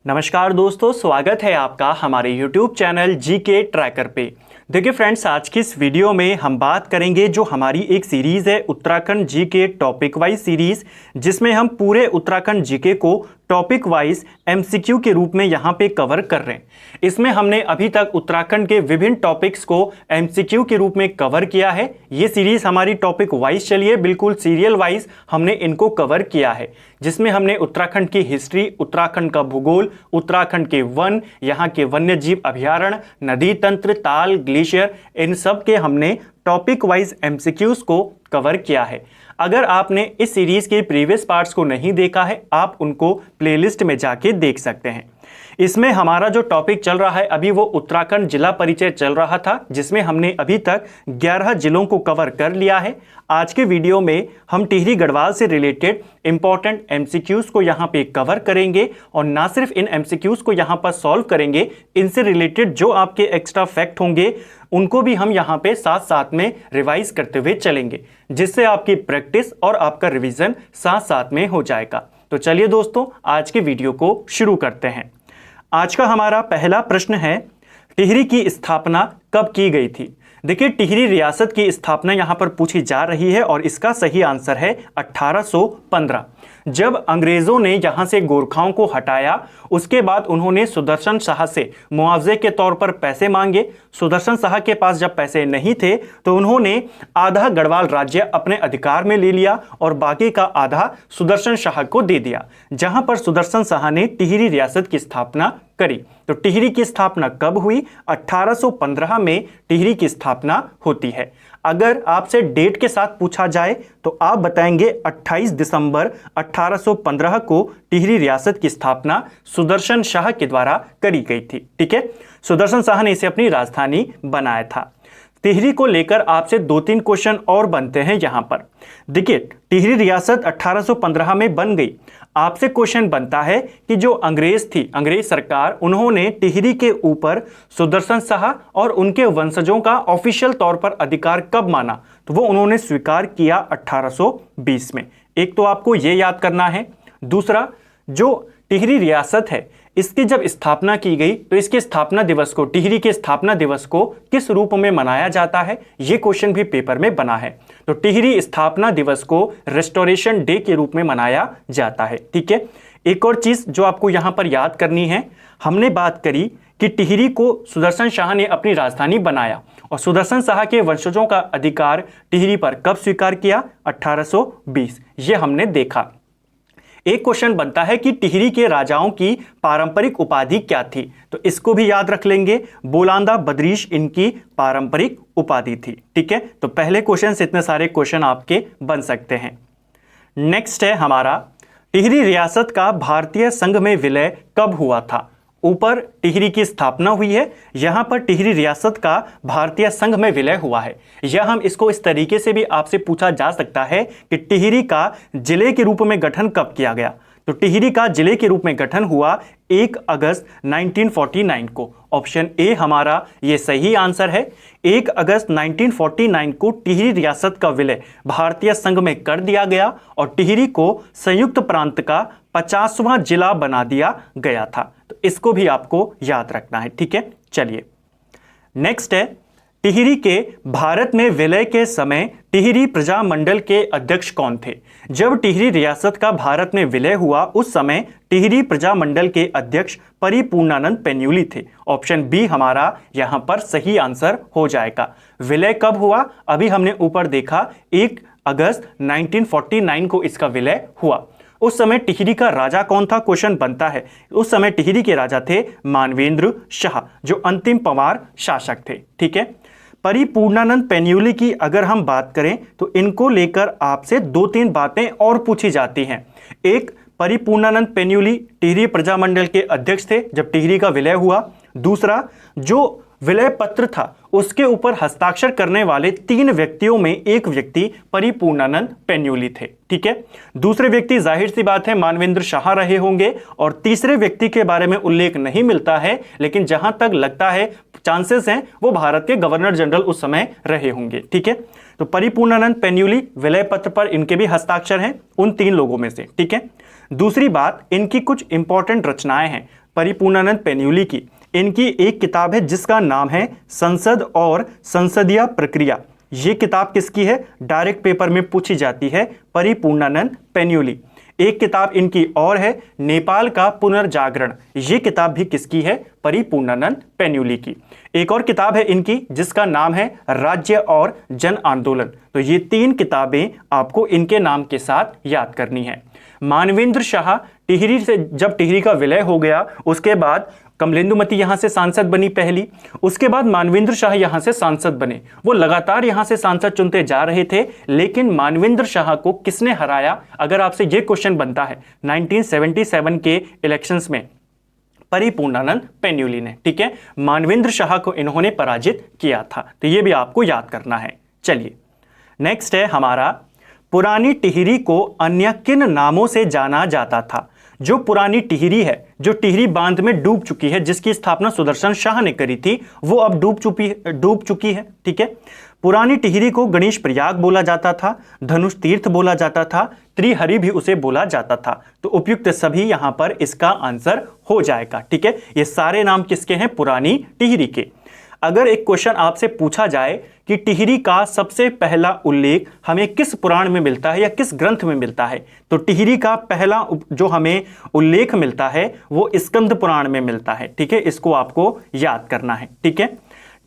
नमस्कार दोस्तों, स्वागत है आपका हमारे YouTube चैनल जीके ट्रैकर पे। देखिए फ्रेंड्स, आज की इस वीडियो में हम बात करेंगे जो हमारी एक सीरीज़ है Uttarakhand GK topic wise series, जिसमें हम पूरे उत्तराखंड जीके को टॉपिक वाइज एमसीक्यू के रूप में यहाँ पे कवर कर रहे हैं। इसमें हमने अभी तक उत्तराखंड के विभिन्न टॉपिक्स को एमसीक्यू के रूप में कवर किया है। ये सीरीज़ हमारी टॉपिक वाइज चली है, बिल्कुल सीरियल वाइज हमने इनको कवर किया है, जिसमें हमने उत्तराखंड की हिस्ट्री, उत्तराखंड का भूगोल, उत्तराखंड के वन, यहाँ के वन्य जीव अभयारण्य, नदी तंत्र, ताल, ग्लेशियर, इन सब के हमने टॉपिक वाइज एमसीक्यूज को कवर किया है। अगर आपने इस सीरीज के प्रीवियस पार्ट्स को नहीं देखा है, आप उनको प्लेलिस्ट में जाके देख सकते हैं। इसमें हमारा जो टॉपिक चल रहा है अभी वो उत्तराखंड जिला परिचय चल रहा था, जिसमें हमने अभी तक 11 जिलों को कवर कर लिया है। आज के वीडियो में हम टिहरी गढ़वाल से रिलेटेड इंपॉर्टेंट एमसीक्यूज को यहाँ पे कवर करेंगे, और ना सिर्फ इन एमसीक्यूज को यहाँ पर सॉल्व करेंगे, इनसे रिलेटेड जो आपके एक्स्ट्रा फैक्ट होंगे उनको भी हम यहाँ पे साथ साथ में रिवाइज करते हुए चलेंगे, जिससे आपकी प्रैक्टिस और आपका रिवीजन साथ साथ में हो जाएगा। तो चलिए दोस्तों, आज के वीडियो को शुरू करते हैं। आज का हमारा पहला प्रश्न है, टिहरी की स्थापना कब की गई थी? देखिए, टिहरी रियासत की स्थापना यहाँ पर पूछी जा रही है और इसका सही आंसर है 1815। जब अंग्रेजों ने यहाँ से गोरखाओं को हटाया, उसके बाद उन्होंने सुदर्शन शाह से मुआवजे के तौर पर पैसे मांगे। सुदर्शन शाह के पास जब पैसे नहीं थे तो उन्होंने आधा गढ़वाल राज्य अपने अधिकार में ले लिया और बाकी का आधा सुदर्शन शाह को दे दिया, जहां पर सुदर्शन शाह ने टिहरी रियासत की स्थापना करी। तो टिहरी की स्थापना कब हुई? 1815 में टिहरी की स्थापना होती है। अगर आपसे डेट के साथ पूछा जाए तो आप बताएंगे 28 दिसंबर 1815 को टिहरी रियासत की स्थापना सुदर्शन शाह के द्वारा करी गई थी। ठीक है, सुदर्शन शाह ने इसे अपनी राजधानी बनाया था। टिहरी को लेकर आपसे 2-3 क्वेश्चन और बनते हैं यहाँ पर। देखिए, टिहरी रियासत 1815 में बन गई। आपसे क्वेश्चन बनता है कि जो अंग्रेज थी, अंग्रेज सरकार, उन्होंने टिहरी के ऊपर सुदर्शन शाह और उनके वंशजों का ऑफिशियल तौर पर अधिकार कब माना? तो वो उन्होंने स्वीकार किया 1820 में। एक तो आपको ये याद करना है। दूसरा, जो टिहरी रियासत है, इसकी जब स्थापना की गई तो इसके स्थापना दिवस को, टिहरी के स्थापना दिवस को किस रूप में मनाया जाता है? ये क्वेश्चन भी पेपर में बना है। तो टिहरी स्थापना दिवस को रेस्टोरेशन डे के रूप में मनाया जाता है। ठीक है, एक और चीज जो आपको यहां पर याद करनी है, हमने बात करी कि टिहरी को सुदर्शन शाह ने अपनी राजधानी बनाया और सुदर्शन शाह के वंशजों का अधिकार टिहरी पर कब स्वीकार किया? 1820। ये हमने देखा। एक क्वेश्चन बनता है कि टिहरी के राजाओं की पारंपरिक उपाधि क्या थी? तो इसको भी याद रख लेंगे, बोलांदा बदरीश इनकी पारंपरिक उपाधि थी। ठीक है, तो पहले क्वेश्चन से इतने सारे क्वेश्चन आपके बन सकते हैं। नेक्स्ट है हमारा, टिहरी रियासत का भारतीय संघ में विलय कब हुआ था? ऊपर टिहरी की स्थापना हुई है, यहाँ पर टिहरी रियासत का भारतीय संघ में विलय हुआ है। या हम इसको इस तरीके से भी आपसे पूछा जा सकता है कि टिहरी का जिले के रूप में गठन कब किया गया? तो टिहरी का जिले के रूप में गठन हुआ 1 अगस्त 1949 को। ऑप्शन ए हमारा ये सही आंसर है। 1 अगस्त 1949 को टिहरी रियासत का विलय भारतीय संघ में कर दिया गया और टिहरी को संयुक्त प्रांत का 50वां जिला बना दिया गया था। तो इसको भी आपको याद रखना है। ठीक है, चलिए नेक्स्ट है, टिहरी के भारत में विलय के समय टिहरी प्रजामंडल के अध्यक्ष कौन थे? जब टिहरी रियासत का भारत में विलय हुआ उस समय टिहरी प्रजामंडल के अध्यक्ष परिपूर्णानंद पेन्युली थे। ऑप्शन बी हमारा यहां पर सही आंसर हो जाएगा। विलय कब हुआ? अभी हमने ऊपर देखा 1 अगस्त 1949 को इसका विलय हुआ। उस समय टिहरी का राजा कौन था? क्वेश्चन बनता है। उस समय टिहरी के राजा थे मानवेंद्र शाह, जो अंतिम पंवार शासक थे। ठीक है, परिपूर्णानंद पेन्युली की अगर हम बात करें तो इनको लेकर आपसे 2-3 बातें और पूछी जाती हैं। एक, परिपूर्णानंद पेन्युली टिहरी प्रजामंडल के अध्यक्ष थे जब टिहरी का विलय हुआ। दूसरा, जो विलय पत्र था उसके ऊपर हस्ताक्षर करने वाले 3 व्यक्तियों में एक व्यक्ति परिपूर्णानंद पेन्युली थे। ठीक है, दूसरे व्यक्ति जाहिर सी बात है मानवेंद्र शाह रहे होंगे और तीसरे व्यक्ति के बारे में उल्लेख नहीं मिलता है, लेकिन जहां तक लगता है चांसेस हैं वो भारत के गवर्नर जनरल उस समय रहे होंगे। ठीक है, तो परिपूर्णानंद पेन्युली विलय पत्र पर इनके भी हस्ताक्षर हैं उन 3 लोगों में से। ठीक है, दूसरी बात, इनकी कुछ इंपॉर्टेंट रचनाएं हैं परिपूर्णानंद पेन्युली की। इनकी एक किताब है जिसका नाम है संसद और संसदीय प्रक्रिया। ये किताब किसकी है? डायरेक्ट पेपर में पूछी जाती है, परिपूर्णानंद पेन्युली। एक किताब इनकी और है नेपाल का पुनर्जागरण। ये किताब भी किसकी है? परिपूर्णानंद पेन्युली की। एक और किताब है इनकी जिसका नाम है राज्य और जन आंदोलन। तो ये 3 किताबें आपको इनके नाम के साथ याद करनी है। मानवेंद्र शाह टिहरी से, जब टिहरी का विलय हो गया उसके बाद कमलेंदुमती यहां से सांसद बनी पहली, उसके बाद मानवेंद्र शाह यहां से सांसद बने। वो लगातार यहां से सांसद चुनते जा रहे थे, लेकिन मानवेंद्र शाह को किसने हराया? अगर आपसे ये क्वेश्चन बनता है 1977 के इलेक्शंस में, परिपूर्णानंद पेन्युली ने। ठीक है, मानवेंद्र शाह को इन्होंने पराजित किया था। तो ये भी आपको याद करना है। चलिए नेक्स्ट है हमारा, पुरानी टिहरी को अन्य किन नामों से जाना जाता था? जो पुरानी टिहरी है, जो टिहरी बांध में डूब चुकी है, जिसकी स्थापना सुदर्शन शाह ने करी थी, वो अब डूब चुकी है। ठीक है, पुरानी टिहरी को गणेश प्रयाग बोला जाता था, धनुष तीर्थ बोला जाता था, त्रिहरि भी उसे बोला जाता था। तो उपयुक्त सभी यहां पर इसका आंसर हो जाएगा। ठीक है, ये सारे नाम किसके हैं? पुरानी टिहरी के। अगर एक क्वेश्चन आपसे पूछा जाए कि टिहरी का सबसे पहला उल्लेख हमें किस पुराण में मिलता है या किस ग्रंथ में मिलता है, तो टिहरी का पहला जो हमें उल्लेख मिलता है वो स्कंद पुराण में मिलता है। ठीक है, इसको आपको याद करना है। ठीक है,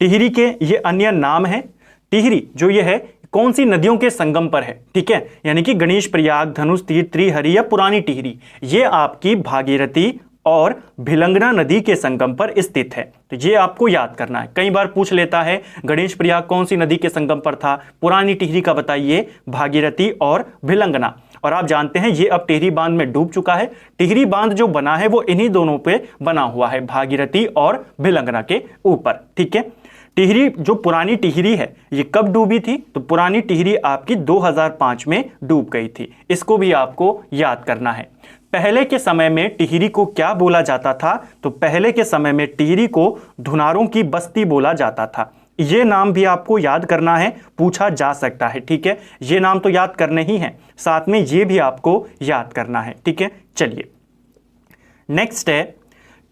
टिहरी के ये अन्य नाम है। टिहरी जो ये है कौन सी नदियों के संगम पर है? ठीक है, यानी कि गणेश प्रयाग, धनुष तीर्थ, त्रिहरि या पुरानी टिहरी, ये आपकी भागीरथी और भिलंगना नदी के संगम पर स्थित है। तो ये आपको याद करना है। कई बार पूछ लेता है गणेश प्रयाग कौन सी नदी के संगम पर था, पुरानी टिहरी का बताइए, भागीरथी और भिलंगना। और आप जानते हैं ये अब टिहरी बांध में डूब चुका है। टिहरी बांध जो बना है वो इन्हीं दोनों पे बना हुआ है, भागीरथी और भिलंगना के ऊपर। ठीक है, टिहरी जो पुरानी टिहरी है ये कब डूबी थी? तो पुरानी टिहरी आपकी 2005 में डूब गई थी। इसको भी आपको याद करना है। पहले के समय में टिहरी को क्या बोला जाता था? तो पहले के समय में टिहरी को धुनारों की बस्ती बोला जाता था। ये नाम भी आपको याद करना है, पूछा जा सकता है। ठीक है, ये नाम तो याद करने ही हैं, साथ में ये भी आपको याद करना है। ठीक है, चलिए नेक्स्ट है,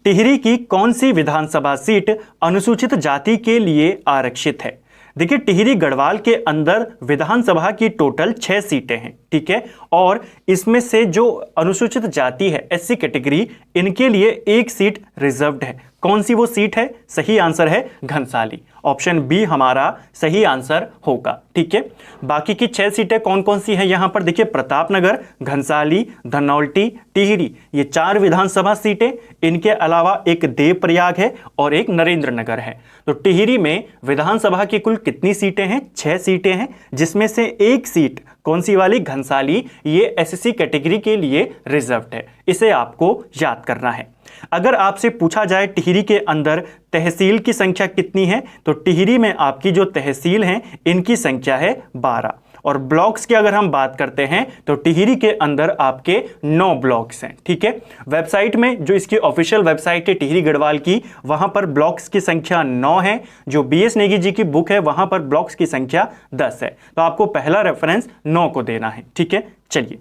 टिहरी की कौन सी विधानसभा सीट अनुसूचित जाति के लिए आरक्षित है? देखिए, टिहरी गढ़वाल के अंदर विधानसभा की टोटल 6 सीटें हैं। ठीक है, और इसमें से जो अनुसूचित जाति है, SC कैटेगरी, इनके लिए एक सीट रिजर्व्ड है। कौन सी वो सीट है? सही आंसर है घनसाली। ऑप्शन बी हमारा सही आंसर होगा। ठीक है, बाकी की 6 सीटें कौन कौन सी हैं यहां पर देखिए, प्रतापनगर, घनसाली, धनौल्टी, टिहरी, ये 4 विधानसभा सीटें। इनके अलावा एक देवप्रयाग है और एक नरेंद्र नगर है। तो टिहरी में विधानसभा की कुल कितनी सीटें हैं? 6 सीटें हैं, जिसमें से एक सीट कौन सी वाली? घनसाली, ये SC कैटेगरी के लिए रिजर्व्ड है। इसे आपको याद करना है। अगर आपसे पूछा जाए टिहरी के अंदर तहसील की संख्या कितनी है, तो टिहरी में आपकी जो तहसील हैं इनकी संख्या है 12। और ब्लॉक्स की अगर हम बात करते हैं तो टिहरी के अंदर आपके 9 ब्लॉक्स हैं। ठीक है, वेबसाइट में जो इसकी ऑफिशियल वेबसाइट है टिहरी गढ़वाल की, वहां पर ब्लॉक्स की संख्या 9 है। जो BS नेगी जी की बुक है वहां पर ब्लॉक्स की संख्या 10 है। तो आपको पहला रेफरेंस 9 को देना है। ठीक है, चलिए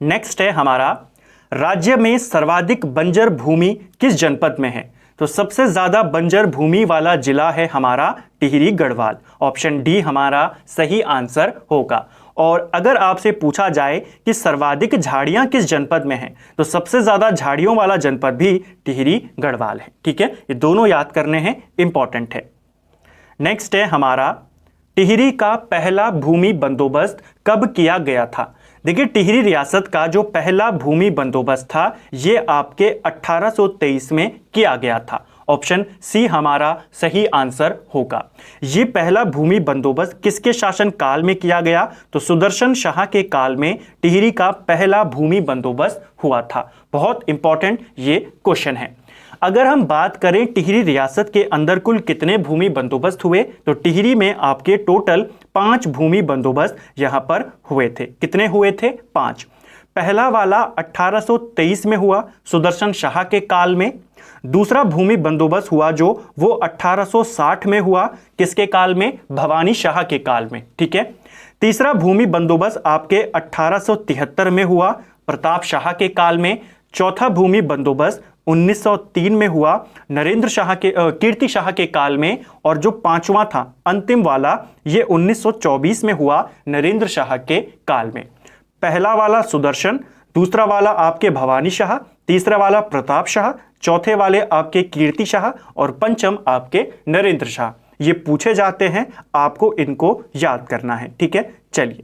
नेक्स्ट है हमारा, राज्य में सर्वाधिक बंजर भूमि किस जनपद में है? तो सबसे ज्यादा बंजर भूमि वाला जिला है हमारा टिहरी गढ़वाल। ऑप्शन डी हमारा सही आंसर होगा। और अगर आपसे पूछा जाए कि सर्वाधिक झाड़ियां किस जनपद में हैं, तो सबसे ज्यादा झाड़ियों वाला जनपद भी टिहरी गढ़वाल है। ठीक है, ये दोनों याद करने हैं, इंपॉर्टेंट है। नेक्स्ट है हमारा, टिहरी का पहला भूमि बंदोबस्त कब किया गया था? देखिए, टिहरी रियासत का जो पहला भूमि बंदोबस्त था ये आपके 1823 में किया गया था। ऑप्शन सी हमारा सही आंसर होगा। ये पहला भूमि बंदोबस्त किसके शासन काल में किया गया? तो सुदर्शन शाह के काल में टिहरी का पहला भूमि बंदोबस्त हुआ था। बहुत इंपॉर्टेंट ये क्वेश्चन है। अगर हम बात करें टिहरी रियासत के अंदर कुल कितने भूमि बंदोबस्त हुए, तो टिहरी में आपके टोटल 5 भूमि बंदोबस्त यहां पर हुए थे। कितने हुए थे? 5। पहला वाला 1823 में हुआ सुदर्शन शाह के काल में। दूसरा भूमि बंदोबस्त हुआ जो वो 1860 में हुआ, किसके काल में? भवानी शाह के काल में। ठीक है, तीसरा भूमि बंदोबस्त आपके 1873 में हुआ, प्रताप शाह के काल में। चौथा भूमि बंदोबस्त 1903 में हुआ नरेंद्र शाह के कीर्ति शाह के काल में, और जो पांचवा था अंतिम वाला ये 1924 में हुआ नरेंद्र शाह के काल में। पहला वाला सुदर्शन, दूसरा वाला आपके भवानी शाह, तीसरा वाला प्रताप शाह, चौथे वाले आपके कीर्ति शाह और पंचम आपके नरेंद्र शाह। ये पूछे जाते हैं, आपको इनको याद करना है। ठीक है, चलिए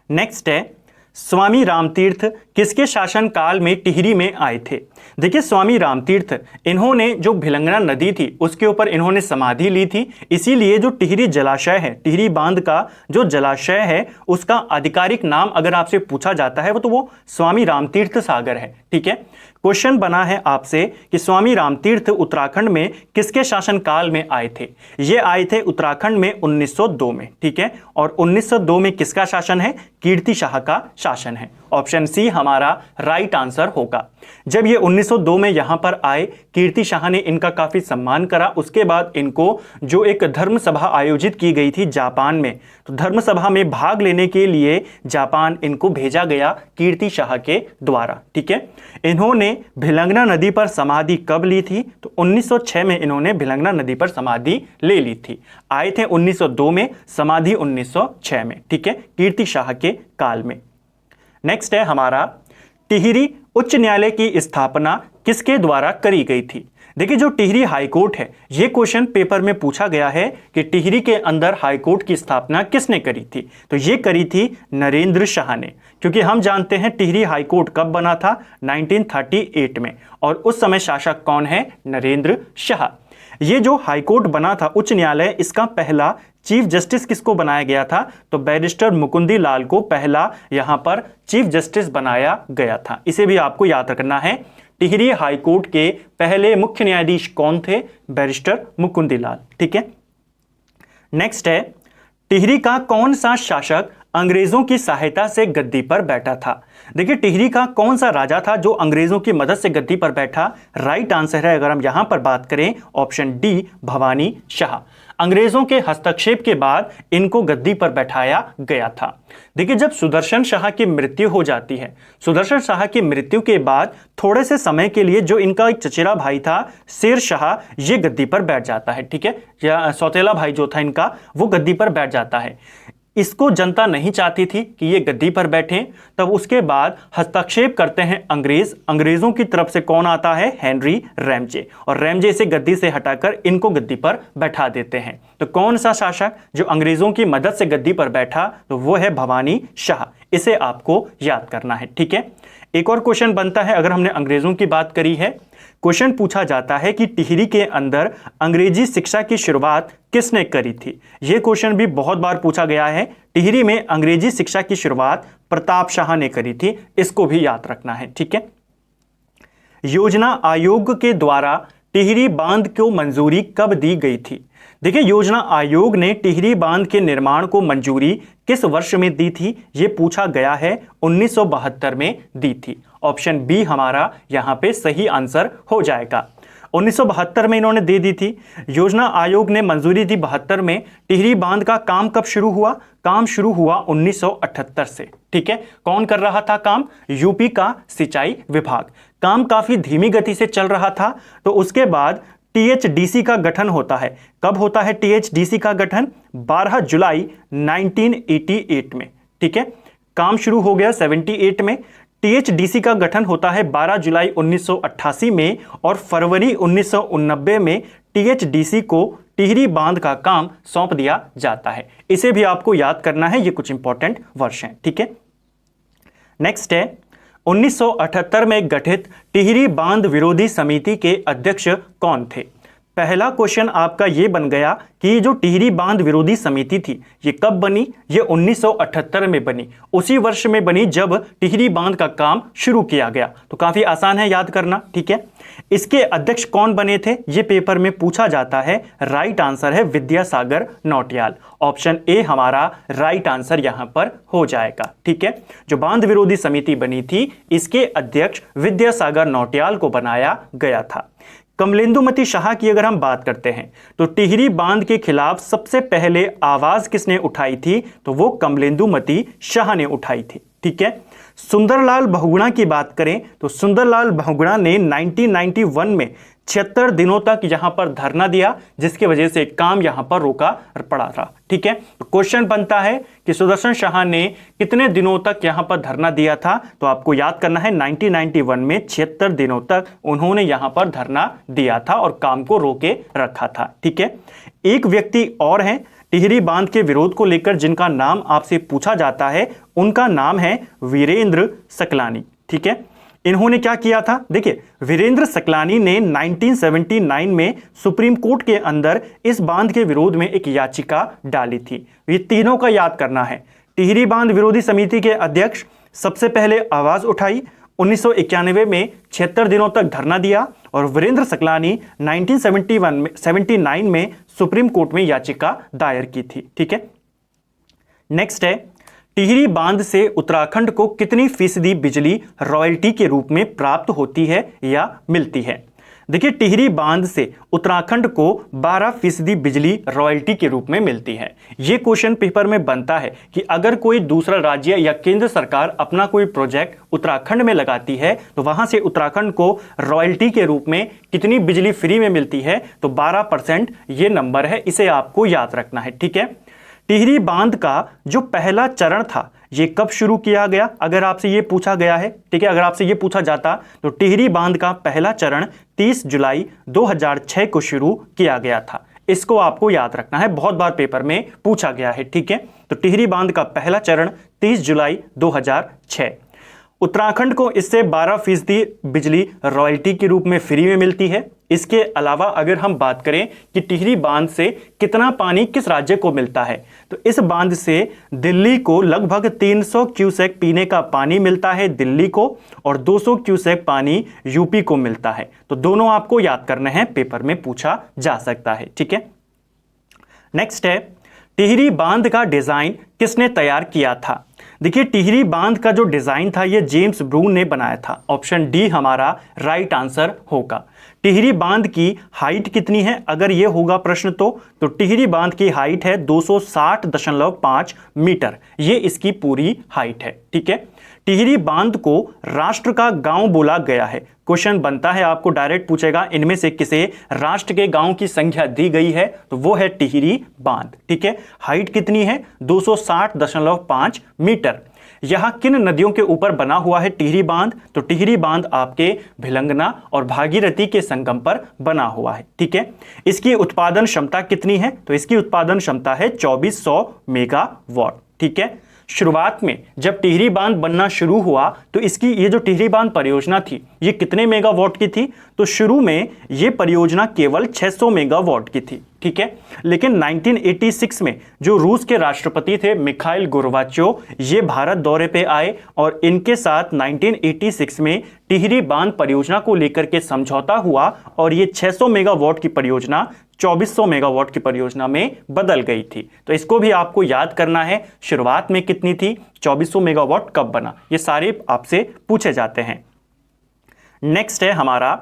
नेक्स्ट है स्वामी रामतीर्थ किसके शासन काल में टिहरी में आए थे। देखिए स्वामी रामतीर्थ इन्होंने जो भिलंगना नदी थी उसके ऊपर इन्होंने समाधि ली थी, इसीलिए जो टिहरी जलाशय है, टिहरी बांध का जो जलाशय है उसका आधिकारिक नाम अगर आपसे पूछा जाता है तो वो स्वामी रामतीर्थ सागर है। ठीक है, क्वेश्चन बना है आपसे कि स्वामी रामतीर्थ उत्तराखंड में किसके शासन काल में आए थे। ये आए थे उत्तराखंड में 1902 में। ठीक है, और 1902 में किसका शासन है, कीर्ति शाह का शासन है। ऑप्शन सी हमारा राइट आंसर होगा। जब ये 1902 में यहां पर आए, कीर्ति शाह ने इनका काफी सम्मान करा। उसके बाद इनको जो एक धर्म सभा आयोजित की गई थी जापान में, तो धर्म सभा में भाग लेने के लिए जापान इनको भेजा गया कीर्ति शाह के द्वारा। ठीक है, इन्होंने भिलंगना नदी पर समाधि कब ली थी, तो 1906 में इन्होंने भिलंगना नदी पर समाधि ले ली थी। आए थे 1902 में, समाधि 1906 में। ठीक है, कीर्ति शाह के काल में। नेक्स्ट है हमारा टिहरी उच्च न्यायालय की स्थापना किसके द्वारा करी गई थी। देखिए जो टिहरी हाईकोर्ट है, ये क्वेश्चन पेपर में पूछा गया है कि टिहरी के अंदर हाईकोर्ट की स्थापना किसने करी थी, तो ये करी थी नरेंद्र शाह ने। क्योंकि हम जानते हैं टिहरी हाईकोर्ट कब बना था, 1938 में, और उस समय शासक कौन है, नरेंद्र शाह। ये जो हाईकोर्ट बना था उच्च न्यायालय, इसका पहला चीफ जस्टिस किसको बनाया गया था, तो बैरिस्टर मुकुंदी लाल को पहला यहां पर चीफ जस्टिस बनाया गया था। इसे भी आपको याद रखना है। टिहरी हाईकोर्ट के पहले मुख्य न्यायाधीश कौन थे, बैरिस्टर मुकुंदी लाल। ठीक है, नेक्स्ट है टिहरी का कौन सा शासक अंग्रेजों की सहायता से गद्दी पर बैठा था। देखिए टिहरी का कौन सा राजा था जो अंग्रेजों की मदद से गद्दी पर बैठा। राइट आंसर है अगर हम यहां पर बात करें ऑप्शन डी भवानी शाह। अंग्रेजों के हस्तक्षेप के बाद इनको गद्दी पर बैठाया गया था। देखिए जब सुदर्शन शाह की मृत्यु हो जाती है, सुदर्शन शाह की मृत्यु के बाद थोड़े से समय के लिए जो इनका एक चचेरा भाई था शेर शाह, ये गद्दी पर बैठ जाता है। ठीक है, या सौतेला भाई जो था इनका, वो गद्दी पर बैठ जाता है। इसको जनता नहीं चाहती थी कि ये गद्दी पर बैठें, तब उसके बाद हस्तक्षेप करते हैं अंग्रेज। अंग्रेजों की तरफ से कौन आता है, हेनरी रैमजे, और रैमजे से गद्दी से हटाकर इनको गद्दी पर बैठा देते हैं। तो कौन सा शासक जो अंग्रेजों की मदद से गद्दी पर बैठा, तो वो है भवानी शाह। इसे आपको याद करना है। ठीक है, एक और क्वेश्चन बनता है, अगर हमने अंग्रेजों की बात करी है, क्वेश्चन पूछा जाता है कि टिहरी के अंदर अंग्रेजी शिक्षा की शुरुआत किसने करी थी। यह क्वेश्चन भी बहुत बार पूछा गया है। टिहरी में अंग्रेजी शिक्षा की शुरुआत प्रताप शाह ने करी थी, इसको भी याद रखना है। ठीक है, योजना आयोग के द्वारा टिहरी बांध को मंजूरी कब दी गई थी। देखिए योजना आयोग ने टिहरी बांध के निर्माण को मंजूरी किस वर्ष में दी थी, यह पूछा गया है। 1972 में दी थी। ऑप्शन बी हमारा यहां पे सही आंसर हो जाएगा। 1972 में इन्होंने दे दी थी। योजना आयोग ने मंजूरी दी 72 में। टिहरी बांध का काम कब शुरू हुआ, काम शुरू हुआ 1978 से। ठीक है, कौन कर रहा था काम, यूपी का सिंचाई विभाग। काम काफी धीमी गति से चल रहा था, तो उसके बाद टीएचडीसी का गठन होता है। कब होता है टीएचडीसी का गठन, 12 जुलाई 1988 में। ठीक है, काम शुरू हो गया 78 में। टीएचडीसी का गठन होता है 12 जुलाई 1988 में, और फरवरी 1989 में टीएचडीसी को टिहरी बांध का काम सौंप दिया जाता है। इसे भी आपको याद करना है, ये कुछ इंपॉर्टेंट वर्ष हैं। ठीक है, नेक्स्ट है 1978 में गठित टिहरी बांध विरोधी समिति के अध्यक्ष कौन थे। पहला क्वेश्चन आपका ये बन गया कि जो टिहरी बांध विरोधी समिति थी ये कब बनी, ये 1978 में बनी। उसी वर्ष में बनी जब टिहरी बांध का काम शुरू किया गया। तो काफी आसान है याद करना। ठीक है, इसके अध्यक्ष कौन बने थे, ये पेपर में पूछा जाता है। राइट आंसर है विद्यासागर नौटियाल। ऑप्शन ए हमारा राइट आंसर यहां पर हो जाएगा। ठीक है, जो बांध विरोधी समिति बनी थी इसके अध्यक्ष विद्यासागर नौटियाल को बनाया गया था। कमलेंदुमती शाह की अगर हम बात करते हैं तो टिहरी बांध के खिलाफ सबसे पहले आवाज किसने उठाई थी, तो वो कमलेंदुमती शाह ने उठाई थी। ठीक है, सुंदरलाल बहुगुणा की बात करें तो सुंदरलाल बहुगुणा ने 1991 में 76 दिनों तक यहां पर धरना दिया, जिसकी वजह से काम यहां पर रोका पड़ा था। ठीक है, तो क्वेश्चन बनता है कि सुदर्शन शाह ने कितने दिनों तक यहां पर धरना दिया था, तो आपको याद करना है 1991 में 76 दिनों तक उन्होंने यहां पर धरना दिया था और काम को रोके रखा था। ठीक है, एक व्यक्ति और हैं टिहरी बांध के विरोध को लेकर जिनका नाम आपसे पूछा जाता है, उनका नाम है वीरेंद्र सकलानी। ठीक है, इन्होंने क्या किया था, देखिए वीरेंद्र सकलानी ने 1979 में सुप्रीम कोर्ट के अंदर इस बांध के विरोध में एक याचिका डाली थी। ये तीनों का याद करना है। टिहरी बांध विरोधी समिति के अध्यक्ष सबसे पहले आवाज उठाई, 1991 में 76 दिनों तक धरना दिया, और वीरेंद्र सकलानी 1979 में सुप्रीम कोर्ट में याचिका दायर की थी। ठीक है, नेक्स्ट है टिहरी बांध से उत्तराखंड को कितनी फीसदी बिजली रॉयल्टी के रूप में प्राप्त होती है या मिलती है। देखिए टिहरी बांध से उत्तराखंड को 12% बिजली रॉयल्टी के रूप में मिलती है। यह क्वेश्चन पेपर में बनता है कि अगर कोई दूसरा राज्य या केंद्र सरकार अपना कोई प्रोजेक्ट उत्तराखंड में लगाती है तो वहां से उत्तराखंड को रॉयल्टी के रूप में कितनी बिजली फ्री में मिलती है, तो 12% ये नंबर है, इसे आपको याद रखना है। ठीक है, टिहरी बांध का जो पहला चरण था ये कब शुरू किया गया, अगर आपसे ये पूछा गया है। ठीक है, अगर आपसे ये पूछा जाता तो टिहरी बांध का पहला चरण 30 जुलाई 2006 को शुरू किया गया था। इसको आपको याद रखना है, बहुत बार पेपर में पूछा गया है। ठीक है, तो टिहरी बांध का पहला चरण 30 जुलाई 2006। उत्तराखंड को इससे 12% बिजली रॉयल्टी के रूप में फ्री में मिलती है। इसके अलावा अगर हम बात करें कि टिहरी बांध से कितना पानी किस राज्य को मिलता है, तो इस बांध से दिल्ली को लगभग 300 क्यूसेक पीने का पानी मिलता है दिल्ली को, और 200 क्यूसेक पानी यूपी को मिलता है। तो दोनों आपको याद करने हैं, पेपर में पूछा जा सकता है। ठीक है, नेक्स्ट है टिहरी बांध का डिजाइन किसने तैयार किया था। देखिए टिहरी बांध का जो डिजाइन था ये जेम्स ब्रून ने बनाया था। ऑप्शन डी हमारा राइट आंसर होगा। टिहरी बांध की हाइट कितनी है, अगर ये होगा प्रश्न तो टिहरी बांध की हाइट है 260.5 मीटर, ये इसकी पूरी हाइट है। ठीक है, टिहरी बांध को राष्ट्र का गांव बोला गया है। क्वेश्चन बनता है, आपको डायरेक्ट पूछेगा इनमें से किसे राष्ट्र के गांव की संख्या दी गई है, तो वो है टिहरी बांध। ठीक है, हाइट कितनी है 260.5 मीटर। यहां किन नदियों के ऊपर बना हुआ है टिहरी बांध, तो टिहरी बांध आपके भिलंगना और भागीरथी के संगम पर बना हुआ है। ठीक है, इसकी उत्पादन क्षमता कितनी है, तो इसकी उत्पादन क्षमता है 2400 मेगावाट। ठीक है, शुरुआत में जब टिहरी बांध बनना शुरू हुआ तो इसकी ये जो टिहरी बांध परियोजना थी ये कितने मेगावाट की थी, तो शुरू में ये परियोजना केवल 600 मेगावाट की थी। ठीक है, लेकिन 1986 में जो रूस के राष्ट्रपति थे मिखाइल गोर्बाचोव, ये भारत दौरे पे आए और इनके साथ 1986 में टिहरी बांध परियोजना को लेकर के समझौता हुआ और ये 600 मेगावाट की परियोजना 2400 मेगावाट की परियोजना में बदल गई थी। तो इसको भी आपको याद करना है, शुरुआत में कितनी थी, 2400 मेगावाट कब बना, ये सारे आपसे पूछे जाते हैं। नेक्स्ट है हमारा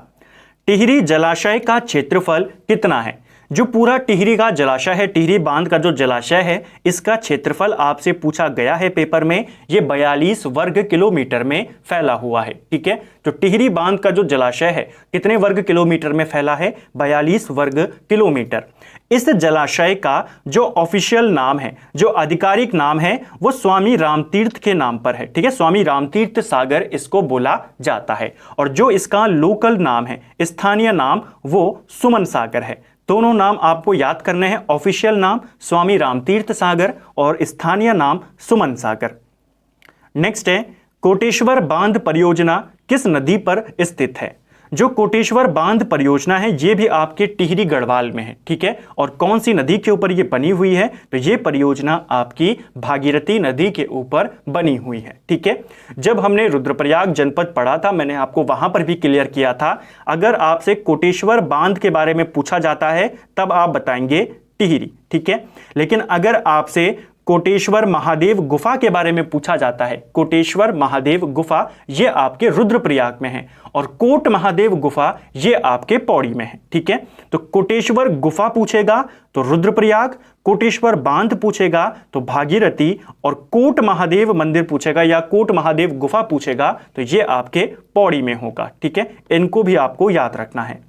टिहरी जलाशय का क्षेत्रफल कितना है। जो पूरा टिहरी का जलाशय है, टिहरी बांध का जो जलाशय है, इसका क्षेत्रफल आपसे पूछा गया है पेपर में, ये 42 वर्ग किलोमीटर में फैला हुआ है। ठीक है, तो टिहरी बांध का जो जलाशय है कितने वर्ग किलोमीटर में फैला है, 42 वर्ग किलोमीटर। इस जलाशय का जो ऑफिशियल नाम है, जो आधिकारिक नाम है, वो स्वामी रामतीर्थ के नाम पर है। ठीक है, स्वामी रामतीर्थ सागर इसको बोला जाता है, और जो इसका लोकल नाम है, स्थानीय नाम, वो सुमन सागर है। दोनों नाम आपको याद करने हैं, ऑफिशियल नाम स्वामी रामतीर्थ सागर और स्थानीय नाम सुमन सागर। नेक्स्ट है कोटेश्वर बांध परियोजना किस नदी पर स्थित है। जो कोटेश्वर बांध परियोजना है ये भी आपके टिहरी गढ़वाल में है। ठीक है, और कौन सी नदी के ऊपर ये बनी हुई है, तो ये परियोजना आपकी भागीरथी नदी के ऊपर बनी हुई है। ठीक है, जब हमने रुद्रप्रयाग जनपद पढ़ा था मैंने आपको वहां पर भी क्लियर किया था, अगर आपसे कोटेश्वर बांध के बारे में पूछा जाता है तब आप बताएंगे टिहरी। ठीक है, लेकिन अगर आपसे कोटेश्वर महादेव गुफा के बारे में पूछा जाता है। कोटेश्वर महादेव गुफा ये आपके रुद्रप्रयाग में है और कोट महादेव गुफा ये आपके पौड़ी में है। ठीक है, तो कोटेश्वर गुफा पूछेगा तो रुद्रप्रयाग, कोटेश्वर बांध पूछेगा तो भागीरथी, और कोट महादेव मंदिर पूछेगा या कोट महादेव गुफा पूछेगा तो ये आपके पौड़ी में होगा। ठीक है, इनको भी आपको याद रखना है।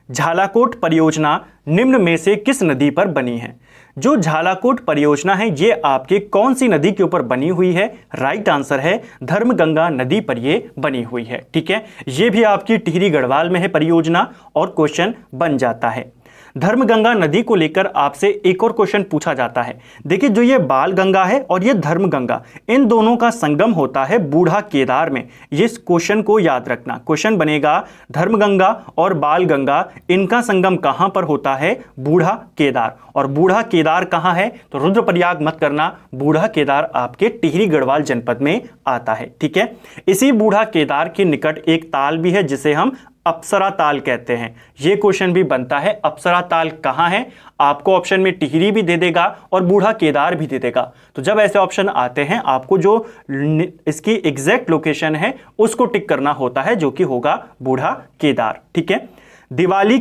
झालाकोट परियोजना निम्न में से किस नदी पर बनी है? जो झालाकोट परियोजना है ये आपके कौन सी नदी के ऊपर बनी हुई है? राइट आंसर है धर्मगंगा नदी पर ये बनी हुई है। ठीक है, ये भी आपकी टिहरी गढ़वाल में है परियोजना और क्वेश्चन बन जाता है। धर्मगंगा नदी को लेकर आपसे एक और क्वेश्चन पूछा जाता है। देखिए, जो ये बाल गंगा है और ये धर्मगंगा, इन दोनों का संगम होता है बूढ़ा केदार में। इस क्वेश्चन को याद रखना। क्वेश्चन बनेगा धर्मगंगा और बाल गंगा, इनका संगम कहां पर होता है? बूढ़ा केदार। और बूढ़ा केदार कहां है? तो रुद्रप्रयाग मत करना, बूढ़ा केदार आपके टिहरी गढ़वाल जनपद में आता है। ठीक है, इसी बूढ़ा केदार के निकट एक ताल भी है जिसे हम अप्सरा ताल कहते हैं। यह क्वेश्चन भी बनता है, अप्सरा ताल कहां है? आपको ऑप्शन में टिहरी भी दे देगा और बूढ़ा केदार भी दे देगा। तो जब ऐसे ऑप्शन आते हैं आपको जो इसकी एग्जैक्ट लोकेशन है उसको टिक करना होता है, जो कि होगा बूढ़ा केदार। ठीक है, दीपावली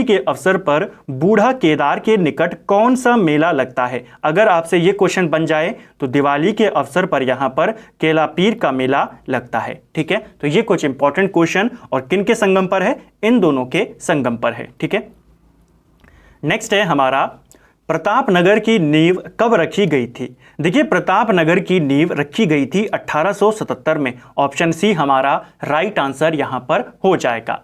के अवसर पर बूढ़ा केदार के निकट कौन सा मेला लगता है? अगर आपसे ये क्वेश्चन बन जाए तो दिवाली के अवसर पर यहां पर केला पीर का मेला लगता है। ठीक है, तो ये कुछ इंपॉर्टेंट क्वेश्चन और किन के संगम पर है? इन दोनों के संगम पर है। ठीक है, नेक्स्ट है हमारा प्रतापनगर की नींव कब रखी गई थी? देखिए, प्रतापनगर की नींव रखी गई थी 1877 में। ऑप्शन सी हमारा राइट आंसर यहां पर हो जाएगा।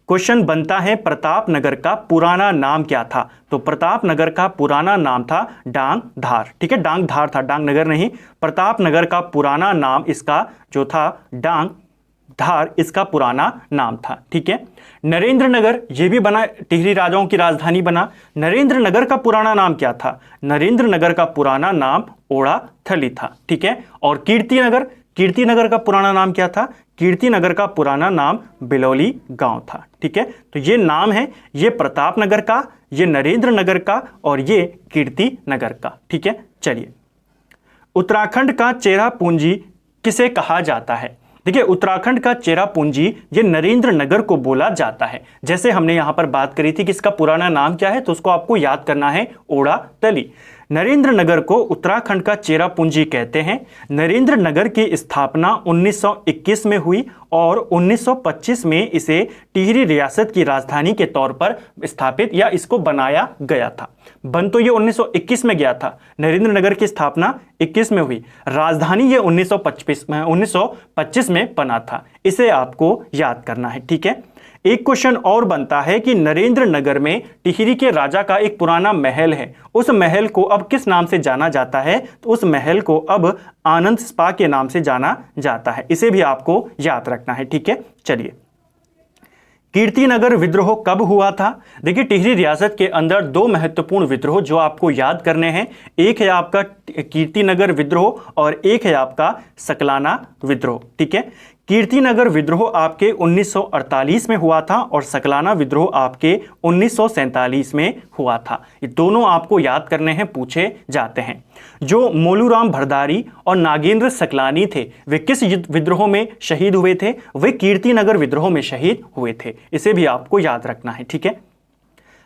क्वेश्चन बनता है प्रतापनगर का पुराना नाम क्या था? तो प्रतापनगर का पुराना नाम था डांग धार। ठीक है, डांग धार था, डांग नगर नहीं। प्रतापनगर का पुराना नाम इसका जो था डांग धार, इसका पुराना नाम था। ठीक है, नरेंद्र नगर ये भी बना, टिहरी राजाओं की राजधानी बना। नरेंद्र नगर का पुराना नाम क्या था? नरेंद्र नगर का पुराना नाम ओड़ा थली था। ठीक है, और कीर्तिनगर का पुराना नाम क्या था? कीर्तिनगर का पुराना नाम बिलौली गांव था। ठीक है, तो ये नाम है, ये प्रतापनगर का, ये नरेंद्र नगर का और ये कीर्तिनगर का। ठीक है, चलिए, उत्तराखंड का चेरापूंजी किसे कहा जाता है? देखिए, उत्तराखंड का चेरापूंजी ये नरेंद्र नगर को बोला जाता है। जैसे हमने यहां पर बात करी थी कि इसका पुराना नाम क्या है, तो उसको आपको याद करना है ओड़ा तली। नरेंद्र नगर को उत्तराखंड का चेरापूंजी कहते हैं। नरेंद्र नगर की स्थापना 1921 में हुई और 1925 में इसे टिहरी रियासत की राजधानी के तौर पर स्थापित या इसको बनाया गया था। बन तो ये 1921 में गया था, नरेंद्र नगर की स्थापना 21 में हुई, राजधानी ये 1925 में बना था। इसे आपको याद करना है। ठीक है, एक क्वेश्चन और बनता है कि नरेंद्र नगर में टिहरी के राजा का एक पुराना महल है, उस महल को अब किस नाम से जाना जाता है? तो उस महल को अब आनंद स्पा के नाम से जाना जाता है। इसे भी आपको याद रखना है। ठीक है, चलिए, कीर्तिनगर विद्रोह कब हुआ था? देखिए, टिहरी रियासत के अंदर दो महत्वपूर्ण विद्रोह जो आपको याद करने हैं, एक है आपका कीर्तिनगर विद्रोह और एक है आपका सकलाना विद्रोह। ठीक है, कीर्तिनगर विद्रोह आपके 1948 में हुआ था और सकलाना विद्रोह आपके 1947 में हुआ था। ये दोनों आपको याद करने हैं, पूछे जाते हैं। जो मोलूराम भरदारी और नागेंद्र सकलानी थे वे किस विद्रोह में शहीद हुए थे? वे कीर्तिनगर विद्रोह में शहीद हुए थे। इसे भी आपको याद रखना है। ठीक है,